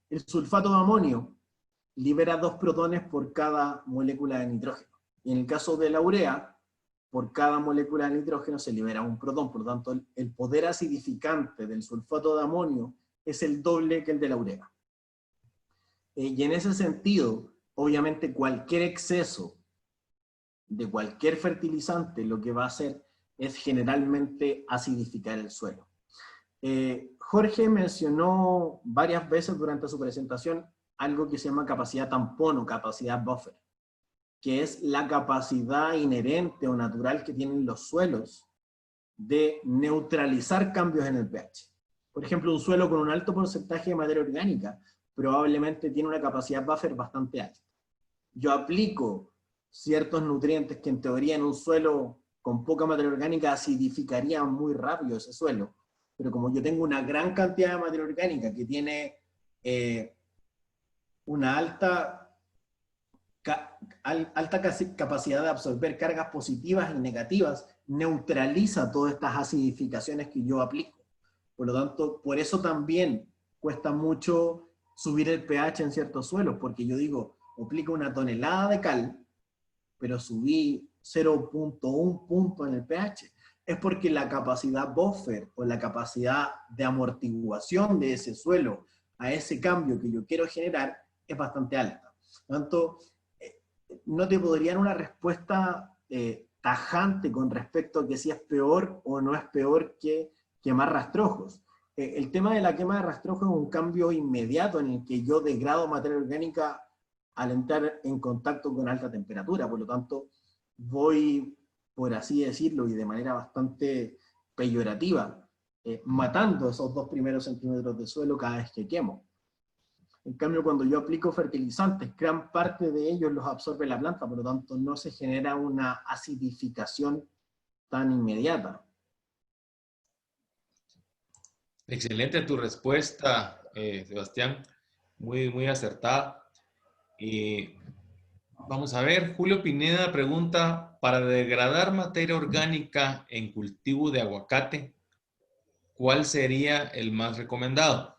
[SPEAKER 3] el sulfato de amonio libera 2 protones por cada molécula de nitrógeno. Y en el caso de la urea, por cada molécula de nitrógeno se libera un protón. Por lo tanto, el poder acidificante del sulfato de amonio es el doble que el de la urea. Y en ese sentido, obviamente cualquier exceso de cualquier fertilizante lo que va a hacer es generalmente acidificar el suelo. Jorge mencionó varias veces durante su presentación algo que se llama capacidad tampón o capacidad buffer, que es la capacidad inherente o natural que tienen los suelos de neutralizar cambios en el pH. Por ejemplo, un suelo con un alto porcentaje de materia orgánica probablemente tiene una capacidad buffer bastante alta. Yo aplico ciertos nutrientes que en teoría en un suelo con poca materia orgánica acidificarían muy rápido ese suelo, pero como yo tengo una gran cantidad de materia orgánica que tiene una alta capacidad de absorber cargas positivas y negativas, neutraliza todas estas acidificaciones que yo aplico. Por lo tanto, por eso también cuesta mucho subir el pH en ciertos suelos, porque yo digo, aplico una tonelada de cal, pero subí 0.1 punto en el pH. Es porque la capacidad buffer o la capacidad de amortiguación de ese suelo a ese cambio que yo quiero generar es bastante alta. Por lo tanto, no te podría dar una respuesta tajante con respecto a que si es peor o no es peor que quemar rastrojos. El tema de la quema de rastrojos es un cambio inmediato en el que yo degrado materia orgánica al entrar en contacto con alta temperatura. Por lo tanto, voy, por así decirlo, y de manera bastante peyorativa, matando esos 2 primeros centímetros de suelo cada vez que quemo. En cambio, cuando yo aplico fertilizantes, gran parte de ellos los absorbe la planta, por lo tanto no se genera una acidificación tan inmediata.
[SPEAKER 1] Excelente tu respuesta, Sebastián. Muy acertada. Vamos a ver, Julio Pineda pregunta, para degradar materia orgánica en cultivo de aguacate, ¿cuál sería el más recomendado?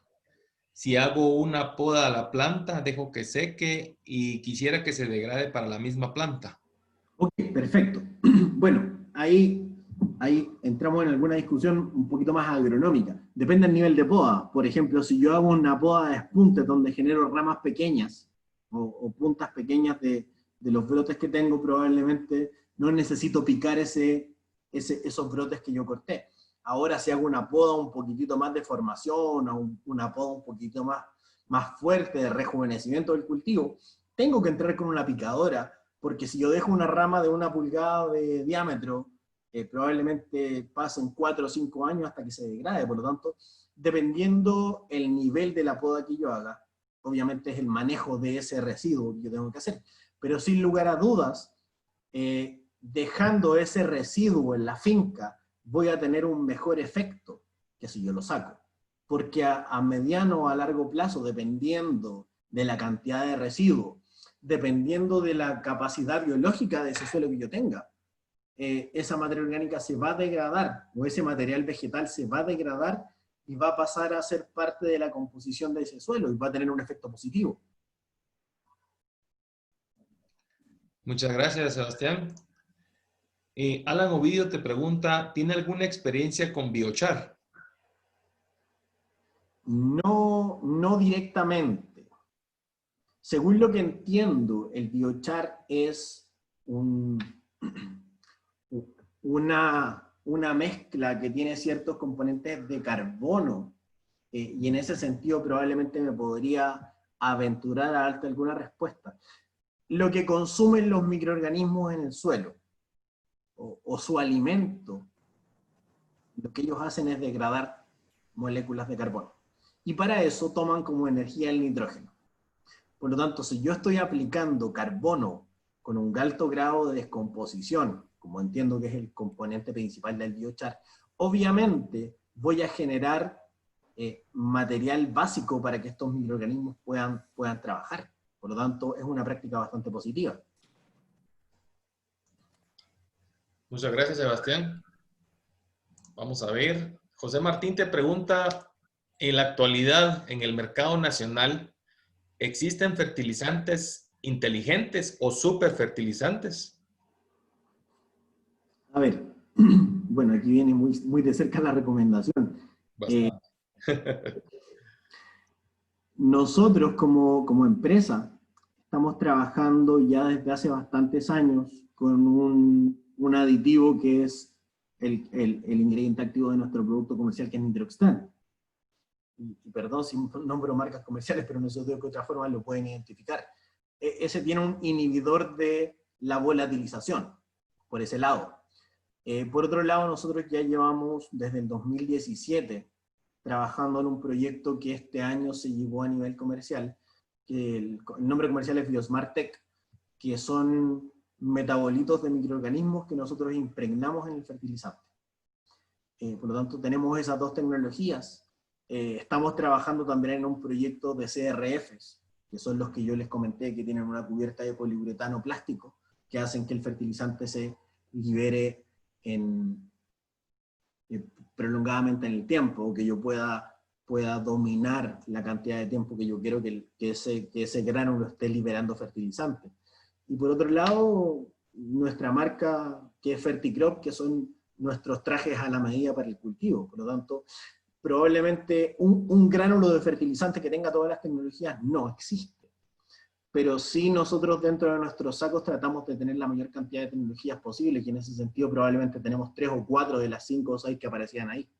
[SPEAKER 1] Si hago una poda a la planta, dejo que seque y quisiera que se degrade para la misma planta.
[SPEAKER 3] Ok, perfecto. Bueno, ahí entramos en alguna discusión un poquito más agronómica. Depende del nivel de poda. Por ejemplo, si yo hago una poda de despunte donde genero ramas pequeñas o puntas pequeñas de los brotes que tengo, probablemente no necesito picar esos brotes que yo corté. Ahora si hago una poda un poquitito más de formación o una poda un poquito más fuerte de rejuvenecimiento del cultivo, tengo que entrar con una picadora, porque si yo dejo una rama de 1 pulgada de diámetro, probablemente pasen 4 o 5 años hasta que se degrade. Por lo tanto, dependiendo el nivel de la poda que yo haga, obviamente es el manejo de ese residuo que yo tengo que hacer. Pero sin lugar a dudas, dejando ese residuo en la finca, voy a tener un mejor efecto que si yo lo saco. Porque a mediano o a largo plazo, dependiendo de la cantidad de residuo, dependiendo de la capacidad biológica de ese suelo que yo tenga, esa materia orgánica se va a degradar, o ese material vegetal se va a degradar y va a pasar a ser parte de la composición de ese suelo y va a tener un efecto positivo.
[SPEAKER 1] Muchas gracias, Sebastián. Alan Ovidio te pregunta, ¿tiene alguna experiencia con biochar?
[SPEAKER 3] No, no directamente. Según lo que entiendo, el biochar es una mezcla que tiene ciertos componentes de carbono, y en ese sentido probablemente me podría aventurar a darte alguna respuesta. Lo que consumen los microorganismos en el suelo, o su alimento, lo que ellos hacen es degradar moléculas de carbono. Y para eso toman como energía el nitrógeno. Por lo tanto, si yo estoy aplicando carbono con un alto grado de descomposición, como entiendo que es el componente principal del biochar, obviamente voy a generar material básico para que estos microorganismos puedan trabajar. Por lo tanto, es una práctica bastante positiva.
[SPEAKER 1] Muchas gracias, Sebastián. Vamos a ver. José Martín te pregunta, en la actualidad, en el mercado nacional, ¿existen fertilizantes inteligentes o superfertilizantes?
[SPEAKER 3] A ver, bueno, aquí viene muy de cerca la recomendación.
[SPEAKER 1] Bastante.
[SPEAKER 3] Nosotros como empresa estamos trabajando ya desde hace bastantes años con un aditivo que es el ingrediente activo de nuestro producto comercial, que es Nitroxten. Y perdón si nombro marcas comerciales, pero no sé de qué otra forma lo pueden identificar. Ese tiene un inhibidor de la volatilización, por ese lado. Por otro lado, nosotros ya llevamos desde el 2017 trabajando en un proyecto que este año se llevó a nivel comercial, que el nombre comercial es BioSmartTech, que son metabolitos de microorganismos que nosotros impregnamos en el fertilizante. Por lo tanto, tenemos esas dos tecnologías. Estamos trabajando también en un proyecto de CRFs, que son los que yo les comenté, que tienen una cubierta de poliuretano plástico, que hacen que el fertilizante se libere prolongadamente en el tiempo, o que yo pueda dominar la cantidad de tiempo que yo quiero que ese gránulo esté liberando fertilizante. Y por otro lado, nuestra marca, que es Ferticrop, que son nuestros trajes a la medida para el cultivo. Por lo tanto, probablemente un gránulo de fertilizante que tenga todas las tecnologías no existe. Pero sí, nosotros dentro de nuestros sacos tratamos de tener la mayor cantidad de tecnologías posibles, y en ese sentido probablemente tenemos 3 o 4 de las 5 o 6 que aparecían ahí.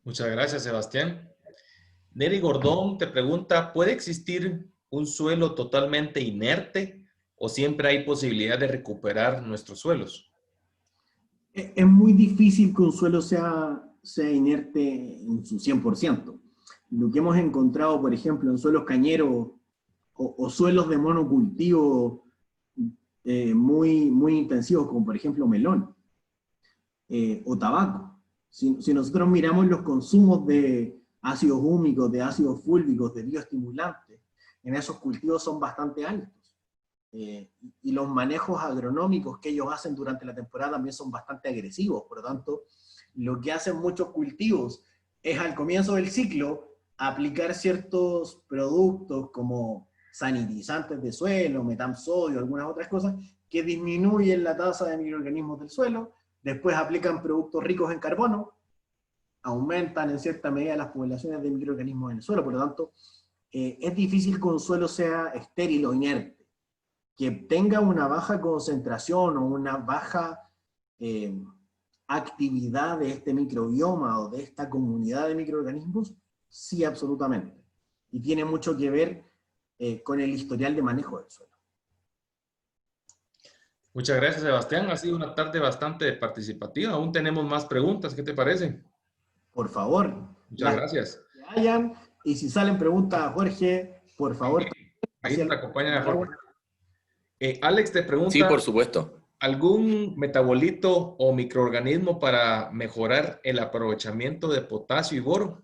[SPEAKER 1] Muchas gracias, Sebastián. Neri Gordón te pregunta, ¿puede existir un suelo totalmente inerte o siempre hay posibilidad de recuperar nuestros suelos?
[SPEAKER 3] Es muy difícil que un suelo sea inerte en su 100%. Lo que hemos encontrado, por ejemplo, en suelos cañeros o suelos de monocultivo muy intensivos, como por ejemplo melón o tabaco. Si nosotros miramos los consumos de ácidos húmicos, de ácidos fúlvicos, de bioestimulantes, en esos cultivos son bastante altos. Y los manejos agronómicos que ellos hacen durante la temporada también son bastante agresivos. Por lo tanto, lo que hacen muchos cultivos es al comienzo del ciclo aplicar ciertos productos como sanitizantes de suelo, metamsodio, algunas otras cosas, que disminuyen la tasa de microorganismos del suelo. Después aplican productos ricos en carbono, aumentan en cierta medida las poblaciones de microorganismos en el suelo. Por lo tanto, es difícil que un suelo sea estéril o inerte. Que tenga una baja concentración o una baja actividad de este microbioma o de esta comunidad de microorganismos, sí, absolutamente. Y tiene mucho que ver con el historial de manejo del suelo.
[SPEAKER 1] Muchas gracias, Sebastián. Ha sido una tarde bastante participativa. Aún tenemos más preguntas. ¿Qué te parece?
[SPEAKER 3] Por favor.
[SPEAKER 1] Muchas gracias.
[SPEAKER 3] Que hayan, y si salen preguntas a Jorge, por favor.
[SPEAKER 1] Ahí nos acompaña Jorge. Alex te pregunta.
[SPEAKER 2] Sí, por supuesto.
[SPEAKER 1] ¿Algún metabolito o microorganismo para mejorar el aprovechamiento de potasio y boro?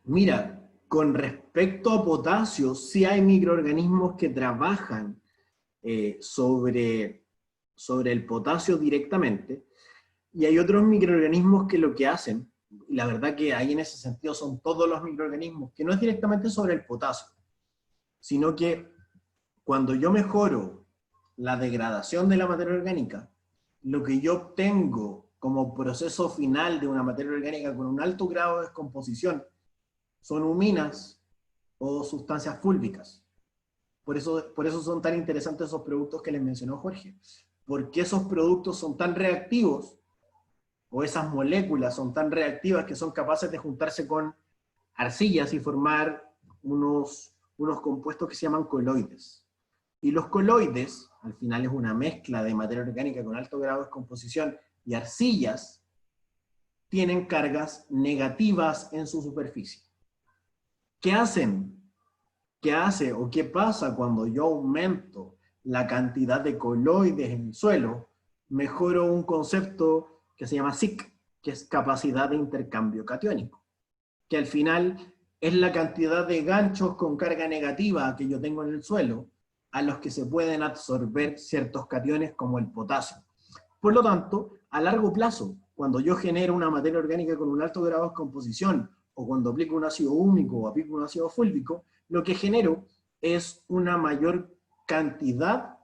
[SPEAKER 3] Mira, con respecto a potasio, sí hay microorganismos que trabajan sobre el potasio directamente, y hay otros microorganismos que lo que hacen, y la verdad que ahí en ese sentido son todos los microorganismos, que no es directamente sobre el potasio, sino que cuando yo mejoro la degradación de la materia orgánica, lo que yo obtengo como proceso final de una materia orgánica con un alto grado de descomposición son huminas o sustancias fúlbicas. Por eso son tan interesantes esos productos que les mencionó Jorge. Porque esos productos son tan reactivos, o esas moléculas son tan reactivas que son capaces de juntarse con arcillas y formar unos compuestos que se llaman coloides. Y los coloides, al final es una mezcla de materia orgánica con alto grado de descomposición y arcillas, tienen cargas negativas en su superficie. ¿Qué hacen? ¿Qué hace o qué pasa cuando yo aumento la cantidad de coloides en el suelo? Mejoro un concepto que se llama SIC, que es capacidad de intercambio catiónico, que al final es la cantidad de ganchos con carga negativa que yo tengo en el suelo, a los que se pueden absorber ciertos cationes como el potasio. Por lo tanto, a largo plazo, cuando yo genero una materia orgánica con un alto grado de descomposición, o cuando aplico un ácido húmico o aplico un ácido fúlvico, lo que genero es una mayor cantidad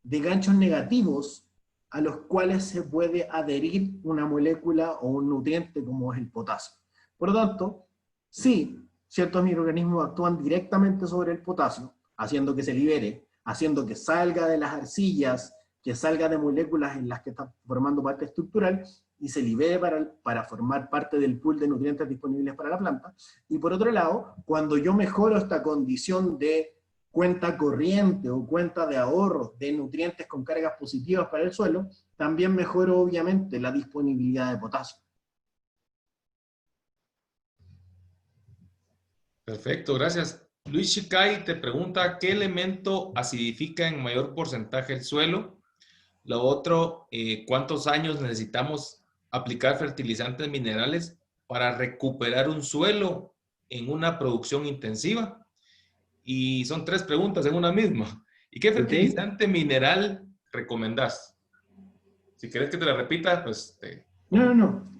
[SPEAKER 3] de ganchos negativos a los cuales se puede adherir una molécula o un nutriente como es el potasio. Por lo tanto, sí, ciertos microorganismos actúan directamente sobre el potasio, haciendo que se libere, haciendo que salga de las arcillas, que salga de moléculas en las que está formando parte estructural, y se libere para formar parte del pool de nutrientes disponibles para la planta. Y por otro lado, cuando yo mejoro esta condición de cuenta corriente o cuenta de ahorro de nutrientes con cargas positivas para el suelo, también mejoro obviamente la disponibilidad de potasio.
[SPEAKER 1] Perfecto, gracias. Luis Shikai te pregunta, ¿qué elemento acidifica en mayor porcentaje el suelo? Lo otro, ¿cuántos años necesitamos aplicar fertilizantes minerales para recuperar un suelo en una producción intensiva? Y son 3 preguntas en una misma. ¿Y qué fertilizante mineral recomendás? Si querés que te la repita, pues...
[SPEAKER 3] No.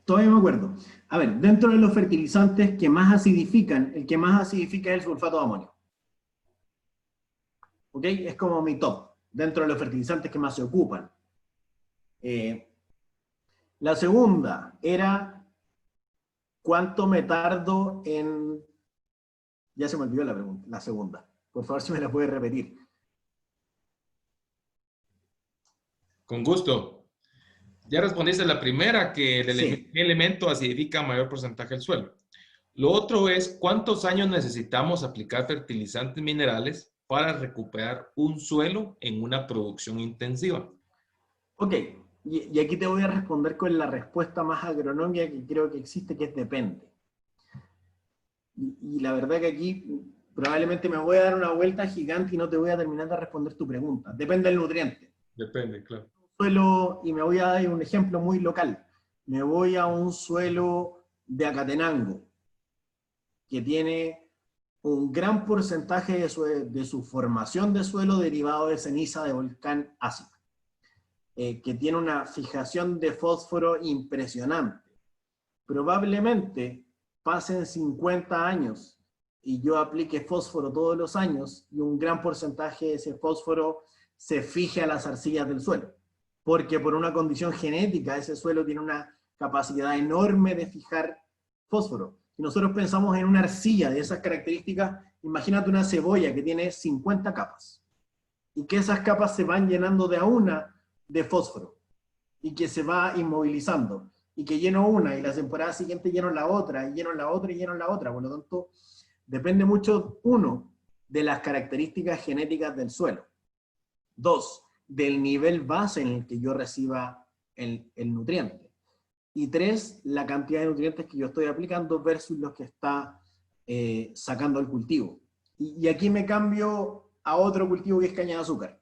[SPEAKER 3] Todavía me acuerdo. A ver, dentro de los fertilizantes que más acidifican, el que más acidifica es el sulfato de amonio. ¿Ok? Es como mi top, dentro de los fertilizantes que más se ocupan. La segunda era, ¿cuánto me tardo en...? Ya se me olvidó la pregunta, la segunda. Por favor, si me la puede repetir.
[SPEAKER 1] Con gusto. Ya respondiste la primera, que el
[SPEAKER 3] Sí.
[SPEAKER 1] elemento acidifica mayor porcentaje del suelo. Lo otro es, ¿cuántos años necesitamos aplicar fertilizantes minerales para recuperar un suelo en una producción intensiva?
[SPEAKER 3] Ok, y aquí te voy a responder con la respuesta más agronómica que creo que existe, que es depende. Y la verdad que aquí probablemente me voy a dar una vuelta gigante y no te voy a terminar de responder tu pregunta. Depende del nutriente.
[SPEAKER 1] Depende, claro.
[SPEAKER 3] Suelo, y me voy a dar un ejemplo muy local. Me voy a un suelo de Acatenango, que tiene un gran porcentaje de su formación de suelo derivado de ceniza de volcán ácido, que tiene una fijación de fósforo impresionante. Probablemente pasen 50 años y yo aplique fósforo todos los años y un gran porcentaje de ese fósforo se fije a las arcillas del suelo, porque por una condición genética ese suelo tiene una capacidad enorme de fijar fósforo. Si nosotros pensamos en una arcilla de esas características, imagínate una cebolla que tiene 50 capas y que esas capas se van llenando de a una de fósforo y que se va inmovilizando y que lleno una y la temporada siguiente lleno la otra y lleno la otra y lleno la otra. Por lo tanto, depende mucho, uno, de las características genéticas del suelo. Dos, del nivel base en el que yo reciba el nutriente. Y tres, la cantidad de nutrientes que yo estoy aplicando versus los que está sacando al cultivo. Y aquí me cambio a otro cultivo que es caña de azúcar.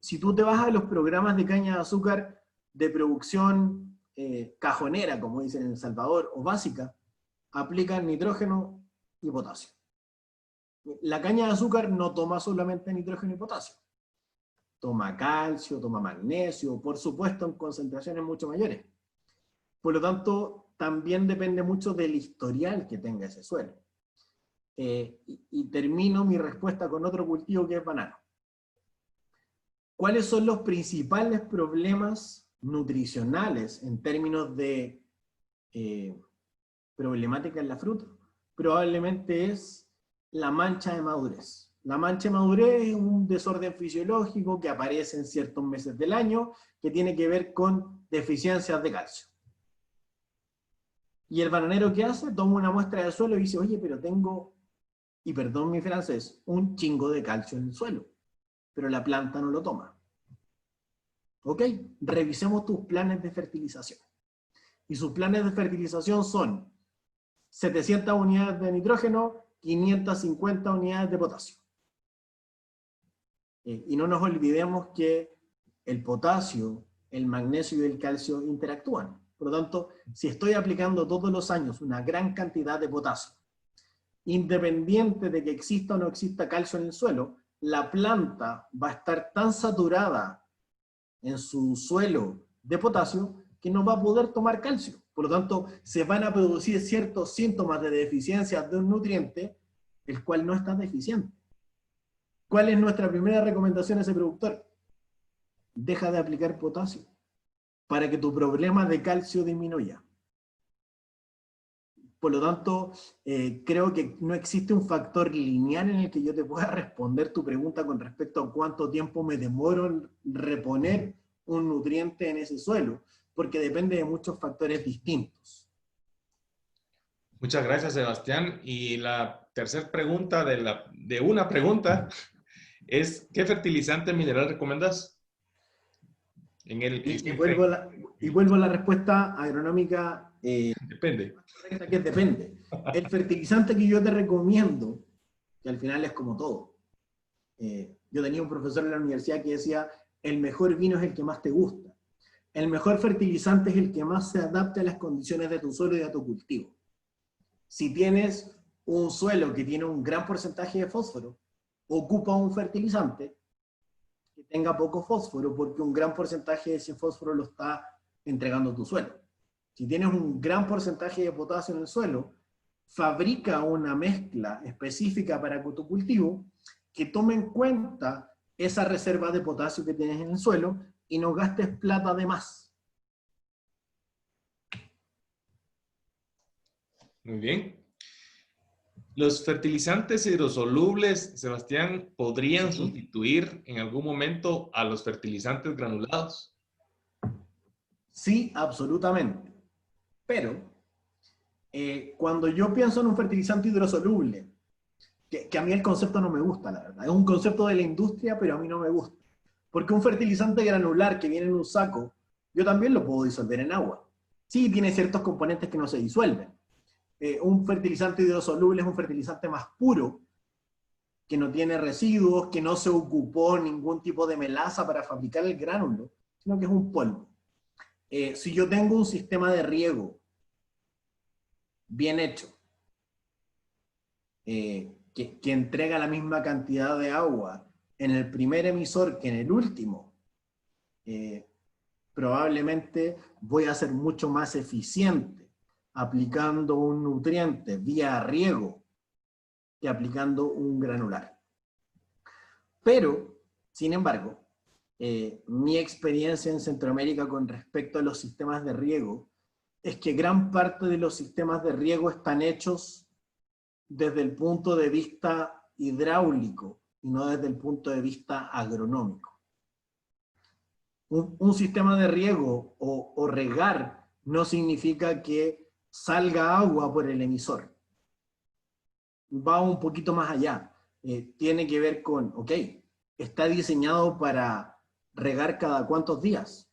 [SPEAKER 3] Si tú te vas a los programas de caña de azúcar de producción cajonera, como dicen en El Salvador, o básica, aplican nitrógeno y potasio. La caña de azúcar no toma solamente nitrógeno y potasio. Toma calcio, toma magnesio, por supuesto en concentraciones mucho mayores. Por lo tanto, también depende mucho del historial que tenga ese suelo. y termino mi respuesta con otro cultivo que es banano. ¿Cuáles son los principales problemas nutricionales en términos de problemática en la fruta? Probablemente es la mancha de madurez. La mancha de madurez es un desorden fisiológico que aparece en ciertos meses del año, que tiene que ver con deficiencias de calcio. Y el bananero, ¿qué hace? Toma una muestra de suelo y dice, oye, pero tengo, y perdón mi francés, un chingo de calcio en el suelo, pero la planta no lo toma. ¿Ok? Revisemos tus planes de fertilización. Y sus planes de fertilización son 700 unidades de nitrógeno, 550 unidades de potasio. Y no nos olvidemos que el potasio, el magnesio y el calcio interactúan. Por lo tanto, si estoy aplicando todos los años una gran cantidad de potasio, independiente de que exista o no exista calcio en el suelo, la planta va a estar tan saturada en su suelo de potasio que no va a poder tomar calcio. Por lo tanto, se van a producir ciertos síntomas de deficiencia de un nutriente, el cual no está deficiente. ¿Cuál es nuestra primera recomendación a ese productor? Deja de aplicar potasio para que tu problema de calcio disminuya. Por lo tanto, creo que no existe un factor lineal en el que yo te pueda responder tu pregunta con respecto a cuánto tiempo me demoro en reponer un nutriente en ese suelo, porque depende de muchos factores distintos.
[SPEAKER 1] Muchas gracias, Sebastián. Y la tercera pregunta de una pregunta es, ¿qué fertilizante mineral recomiendas?
[SPEAKER 3] Y vuelvo a la respuesta agronómica.
[SPEAKER 1] Depende.
[SPEAKER 3] Que depende. El fertilizante que yo te recomiendo, que al final es como todo. Yo tenía un profesor en la universidad que decía, el mejor vino es el que más te gusta. El mejor fertilizante es el que más se adapte a las condiciones de tu suelo y a tu cultivo. Si tienes un suelo que tiene un gran porcentaje de fósforo, ocupa un fertilizante que tenga poco fósforo, porque un gran porcentaje de ese fósforo lo está entregando tu suelo. Si tienes un gran porcentaje de potasio en el suelo, fabrica una mezcla específica para tu cultivo que tome en cuenta esa reserva de potasio que tienes en el suelo y no gastes plata de más.
[SPEAKER 1] Muy bien. ¿Los fertilizantes hidrosolubles, Sebastián, podrían sustituir en algún momento a los fertilizantes granulados?
[SPEAKER 3] Sí, absolutamente. Pero, cuando yo pienso en un fertilizante hidrosoluble, que a mí el concepto no me gusta, la verdad. Es un concepto de la industria, pero a mí no me gusta. Porque un fertilizante granular que viene en un saco, yo también lo puedo disolver en agua. Sí, tiene ciertos componentes que no se disuelven. Un fertilizante hidrosoluble es un fertilizante más puro, que no tiene residuos, que no se ocupó ningún tipo de melaza para fabricar el gránulo, sino que es un polvo. Si yo tengo un sistema de riego bien hecho, que entrega la misma cantidad de agua en el primer emisor que en el último, probablemente voy a ser mucho más eficiente aplicando un nutriente vía riego que aplicando un granular. Pero, sin embargo, mi experiencia en Centroamérica con respecto a los sistemas de riego es que gran parte de los sistemas de riego están hechos desde el punto de vista hidráulico y no desde el punto de vista agronómico. Un sistema de riego o regar no significa que salga agua por el emisor. Va un poquito más allá. Tiene que ver con, ok, está diseñado para regar cada cuántos días.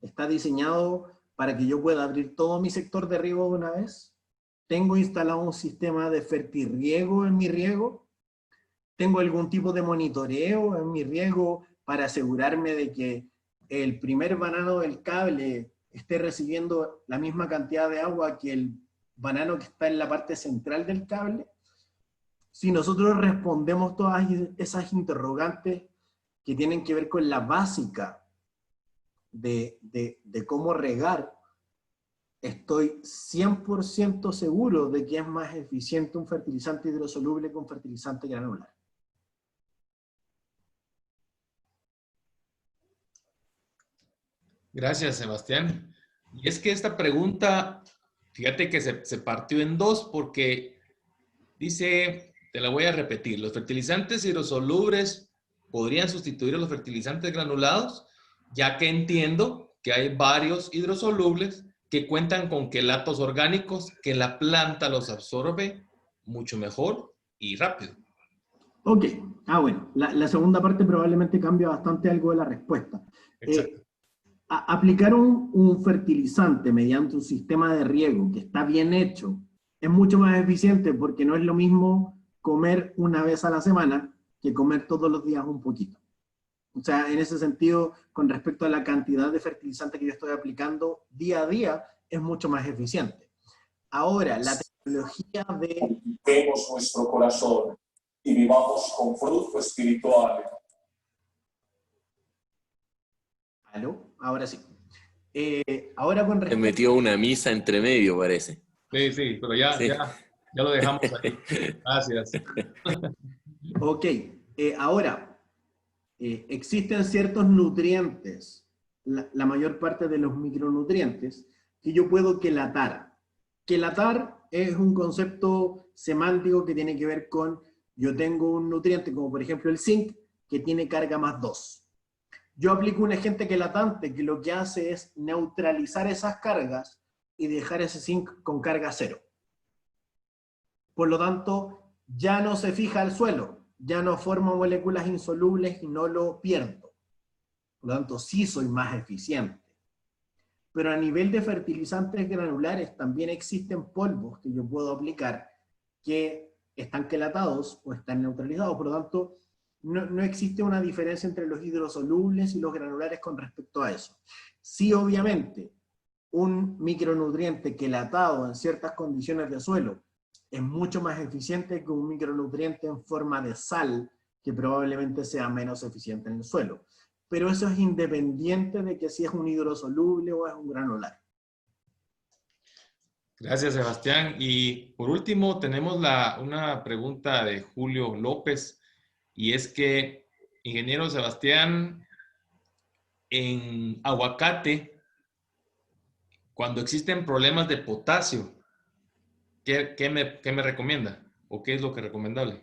[SPEAKER 3] Está diseñado para que yo pueda abrir todo mi sector de riego de una vez. ¿Tengo instalado un sistema de fertirriego en mi riego? ¿Tengo algún tipo de monitoreo en mi riego para asegurarme de que el primer banano del cable esté recibiendo la misma cantidad de agua que el banano que está en la parte central del cable? Si nosotros respondemos todas esas interrogantes que tienen que ver con la básica de cómo regar, estoy 100% seguro de que es más eficiente un fertilizante hidrosoluble que un fertilizante granular.
[SPEAKER 1] Gracias, Sebastián. Y es que esta pregunta, fíjate que se partió en dos porque dice, te la voy a repetir, ¿los fertilizantes hidrosolubles podrían sustituir a los fertilizantes granulados? Ya que entiendo que hay varios hidrosolubles que cuentan con quelatos orgánicos que la planta los absorbe mucho mejor y rápido.
[SPEAKER 3] Ok, bueno, la segunda parte probablemente cambia bastante algo de la respuesta.
[SPEAKER 1] Exacto.
[SPEAKER 3] Aplicar un fertilizante mediante un sistema de riego que está bien hecho es mucho más eficiente porque no es lo mismo comer una vez a la semana que comer todos los días un poquito. O sea, en ese sentido, con respecto a la cantidad de fertilizante que yo estoy aplicando día a día, es mucho más eficiente. Ahora, la tecnología de...
[SPEAKER 4] Vemos nuestro corazón y vivamos con fruto espiritual.
[SPEAKER 3] ¿Aló? Ahora sí. Ahora con
[SPEAKER 2] Se
[SPEAKER 3] respecto...
[SPEAKER 2] metió una misa entre medio, parece.
[SPEAKER 1] Sí, pero ya lo dejamos ahí. Gracias.
[SPEAKER 3] Ok, ahora, existen ciertos nutrientes, la mayor parte de los micronutrientes, que yo puedo quelatar. Quelatar es un concepto semántico que tiene que ver con, yo tengo un nutriente como por ejemplo el zinc, que tiene carga +2. Yo aplico un agente quelatante que lo que hace es neutralizar esas cargas y dejar ese zinc con carga 0. Por lo tanto, ya no se fija al suelo, ya no forma moléculas insolubles y no lo pierdo. Por lo tanto, sí soy más eficiente. Pero a nivel de fertilizantes granulares también existen polvos que yo puedo aplicar que están quelatados o están neutralizados. Por lo tanto, no existe una diferencia entre los hidrosolubles y los granulares con respecto a eso. Sí, obviamente, un micronutriente quelatado en ciertas condiciones de suelo es mucho más eficiente que un micronutriente en forma de sal, que probablemente sea menos eficiente en el suelo. Pero eso es independiente de que si es un hidrosoluble o es un granular.
[SPEAKER 1] Gracias, Sebastián. Y por último, tenemos una pregunta de Julio López, y es que, ingeniero Sebastián, en aguacate, cuando existen problemas de potasio, ¿qué me recomienda? ¿O qué es lo que es recomendable?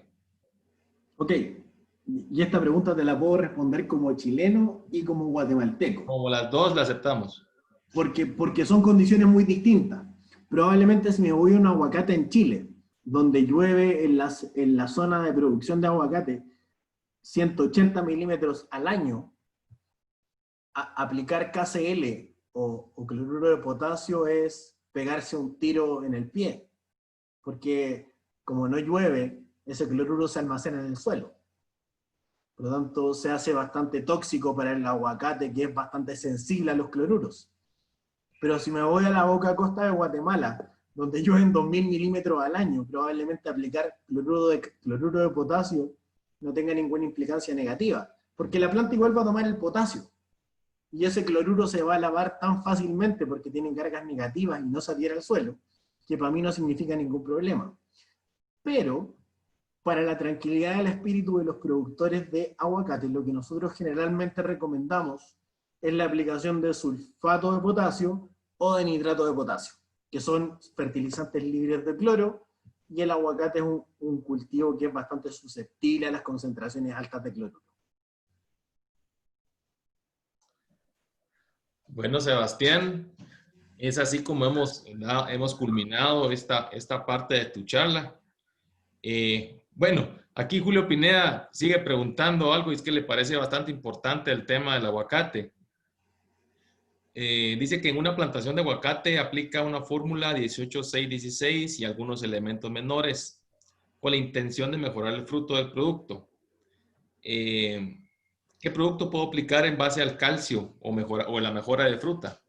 [SPEAKER 3] Ok, y esta pregunta te la puedo responder como chileno y como guatemalteco.
[SPEAKER 1] Como las dos la aceptamos.
[SPEAKER 3] Porque son condiciones muy distintas. Probablemente si me voy a un aguacate en Chile, donde llueve en la zona de producción de aguacate 180 milímetros al año, aplicar KCl o cloruro de potasio es pegarse un tiro en el pie, porque como no llueve, ese cloruro se almacena en el suelo. Por lo tanto, se hace bastante tóxico para el aguacate, que es bastante sensible a los cloruros. Pero si me voy a la boca costa de Guatemala, donde llueven 2000 milímetros al año, probablemente aplicar cloruro de potasio no tenga ninguna implicancia negativa, porque la planta igual va a tomar el potasio, y ese cloruro se va a lavar tan fácilmente porque tienen cargas negativas y no se adhiere al suelo, que para mí no significa ningún problema. Pero, para la tranquilidad del espíritu de los productores de aguacate, lo que nosotros generalmente recomendamos es la aplicación de sulfato de potasio o de nitrato de potasio, que son fertilizantes libres de cloro, y el aguacate es un cultivo que es bastante susceptible a las concentraciones altas de cloruro.
[SPEAKER 1] Bueno, Sebastián, es así como hemos culminado esta parte de tu charla. Bueno, aquí Julio Pineda sigue preguntando algo y es que le parece bastante importante el tema del aguacate. Dice que en una plantación de aguacate aplica una fórmula 18-6-16 y algunos elementos menores con la intención de mejorar el fruto del producto. ¿Qué producto puedo aplicar en base al calcio o la mejora de fruta?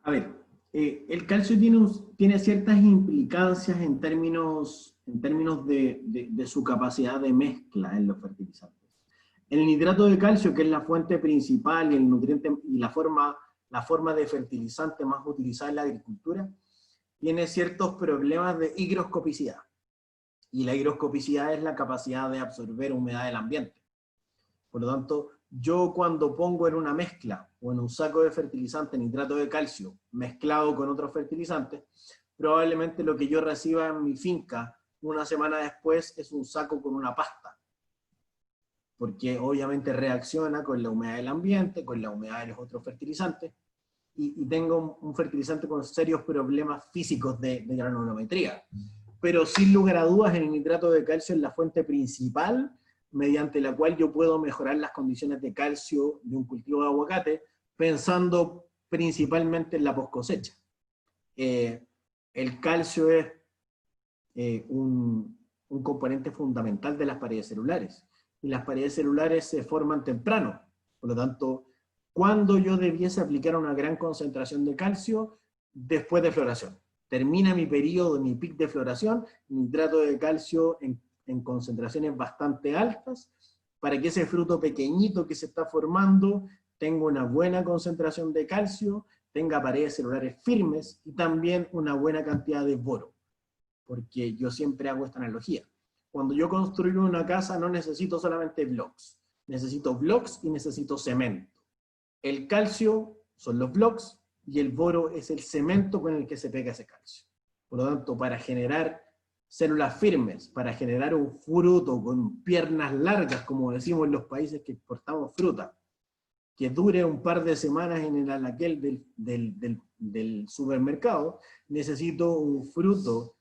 [SPEAKER 3] A ver, el calcio tiene ciertas implicancias en términos de su capacidad de mezcla en los fertilizantes. El nitrato de calcio, que es la fuente principal y el nutriente y la la forma de fertilizante más utilizada en la agricultura, tiene ciertos problemas de higroscopicidad. Y la higroscopicidad es la capacidad de absorber humedad del ambiente. Por lo tanto, yo cuando pongo en una mezcla o en un saco de fertilizante nitrato de calcio mezclado con otros fertilizantes, probablemente lo que yo reciba en mi finca una semana después es un saco con una pasta. Porque obviamente reacciona con la humedad del ambiente, con la humedad de los otros fertilizantes, y tengo un fertilizante con serios problemas físicos de granulometría. Pero sin lugar a dudas, el nitrato de calcio es la fuente principal mediante la cual yo puedo mejorar las condiciones de calcio de un cultivo de aguacate, pensando principalmente en la post-cosecha. El calcio es un componente fundamental de las paredes celulares, y las paredes celulares se forman temprano. Por lo tanto, ¿cuándo yo debiese aplicar una gran concentración de calcio? Después de floración. Termina mi periodo, mi pic de floración, nitrato de calcio en concentraciones bastante altas, para que ese fruto pequeñito que se está formando tenga una buena concentración de calcio, tenga paredes celulares firmes y también una buena cantidad de boro. Porque yo siempre hago esta analogía. Cuando yo construyo una casa no necesito solamente blocks, necesito blocks y necesito cemento. El calcio son los blocks y el boro es el cemento con el que se pega ese calcio. Por lo tanto, para generar células firmes, para generar un fruto con piernas largas, como decimos en los países que exportamos fruta, que dure un par de semanas en el anaquel del supermercado, necesito un fruto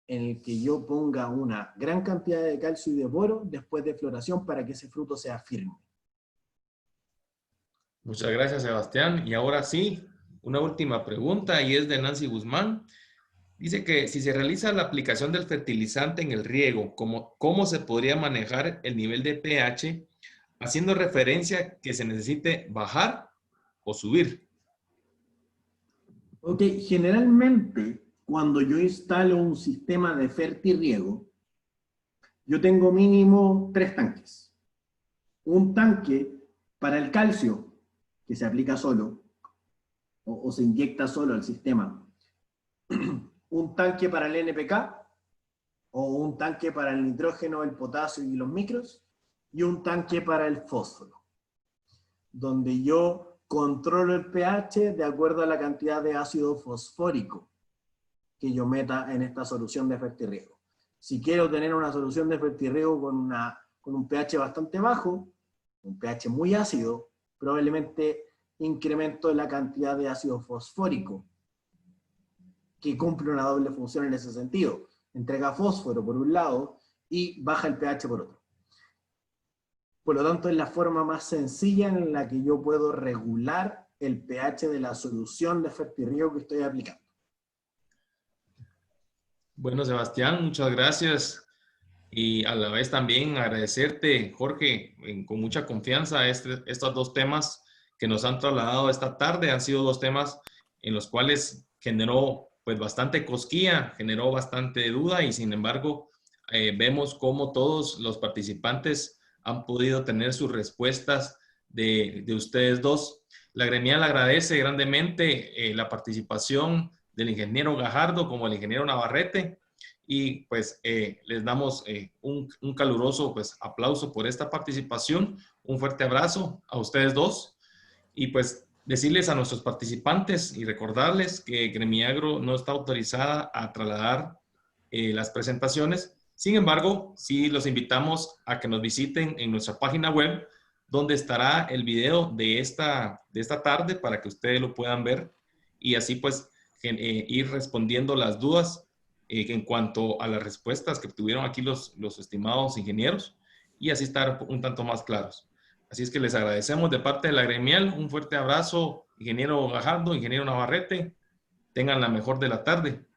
[SPEAKER 3] en el que yo ponga una gran cantidad de calcio y de boro después de floración para que ese fruto sea firme.
[SPEAKER 1] Muchas gracias, Sebastián. Y ahora sí, una última pregunta, y es de Nancy Guzmán. Dice que si se realiza la aplicación del fertilizante en el riego, ¿cómo se podría manejar el nivel de pH, haciendo referencia que se necesite bajar o subir?
[SPEAKER 3] Ok, generalmente cuando yo instalo un sistema de fertirriego, yo tengo mínimo 3 tanques. Un tanque para el calcio, que se aplica solo, o se inyecta solo al sistema. Un tanque para el NPK, o un tanque para el nitrógeno, el potasio y los micros, y un tanque para el fósforo, donde yo controlo el pH de acuerdo a la cantidad de ácido fosfórico que yo meta en esta solución de fertirriego. Si quiero tener una solución de fertirriego con un pH bastante bajo, un pH muy ácido, probablemente incremento la cantidad de ácido fosfórico, que cumple una doble función en ese sentido. Entrega fósforo por un lado y baja el pH por otro. Por lo tanto, es la forma más sencilla en la que yo puedo regular el pH de la solución de fertirriego que estoy aplicando.
[SPEAKER 1] Bueno, Sebastián, muchas gracias. Y a la vez también agradecerte, Jorge, con mucha confianza, estos dos temas que nos han trasladado esta tarde. Han sido dos temas en los cuales generó pues bastante cosquilla, generó bastante duda, y sin embargo vemos cómo todos los participantes han podido tener sus respuestas de ustedes dos. La gremial agradece grandemente la participación del ingeniero Gajardo como el ingeniero Navarrete, y pues les damos un caluroso pues aplauso por esta participación. Un fuerte abrazo a ustedes dos, y pues decirles a nuestros participantes y recordarles que Gremiagro no está autorizada a trasladar las presentaciones. Sin embargo, sí los invitamos a que nos visiten en nuestra página web, donde estará el video de esta tarde para que ustedes lo puedan ver, y así pues ir respondiendo las dudas en cuanto a las respuestas que tuvieron aquí los estimados ingenieros, y así estar un tanto más claros. Así es que les agradecemos de parte de la gremial. Un fuerte abrazo, ingeniero Gajardo, ingeniero Navarrete. Tengan la mejor de la tarde.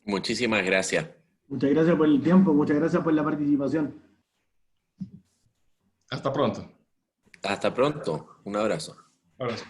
[SPEAKER 2] Muchísimas gracias.
[SPEAKER 3] Muchas gracias por el tiempo, muchas gracias por la participación.
[SPEAKER 1] Hasta pronto.
[SPEAKER 2] Hasta pronto. Un abrazo.
[SPEAKER 1] Abrazo.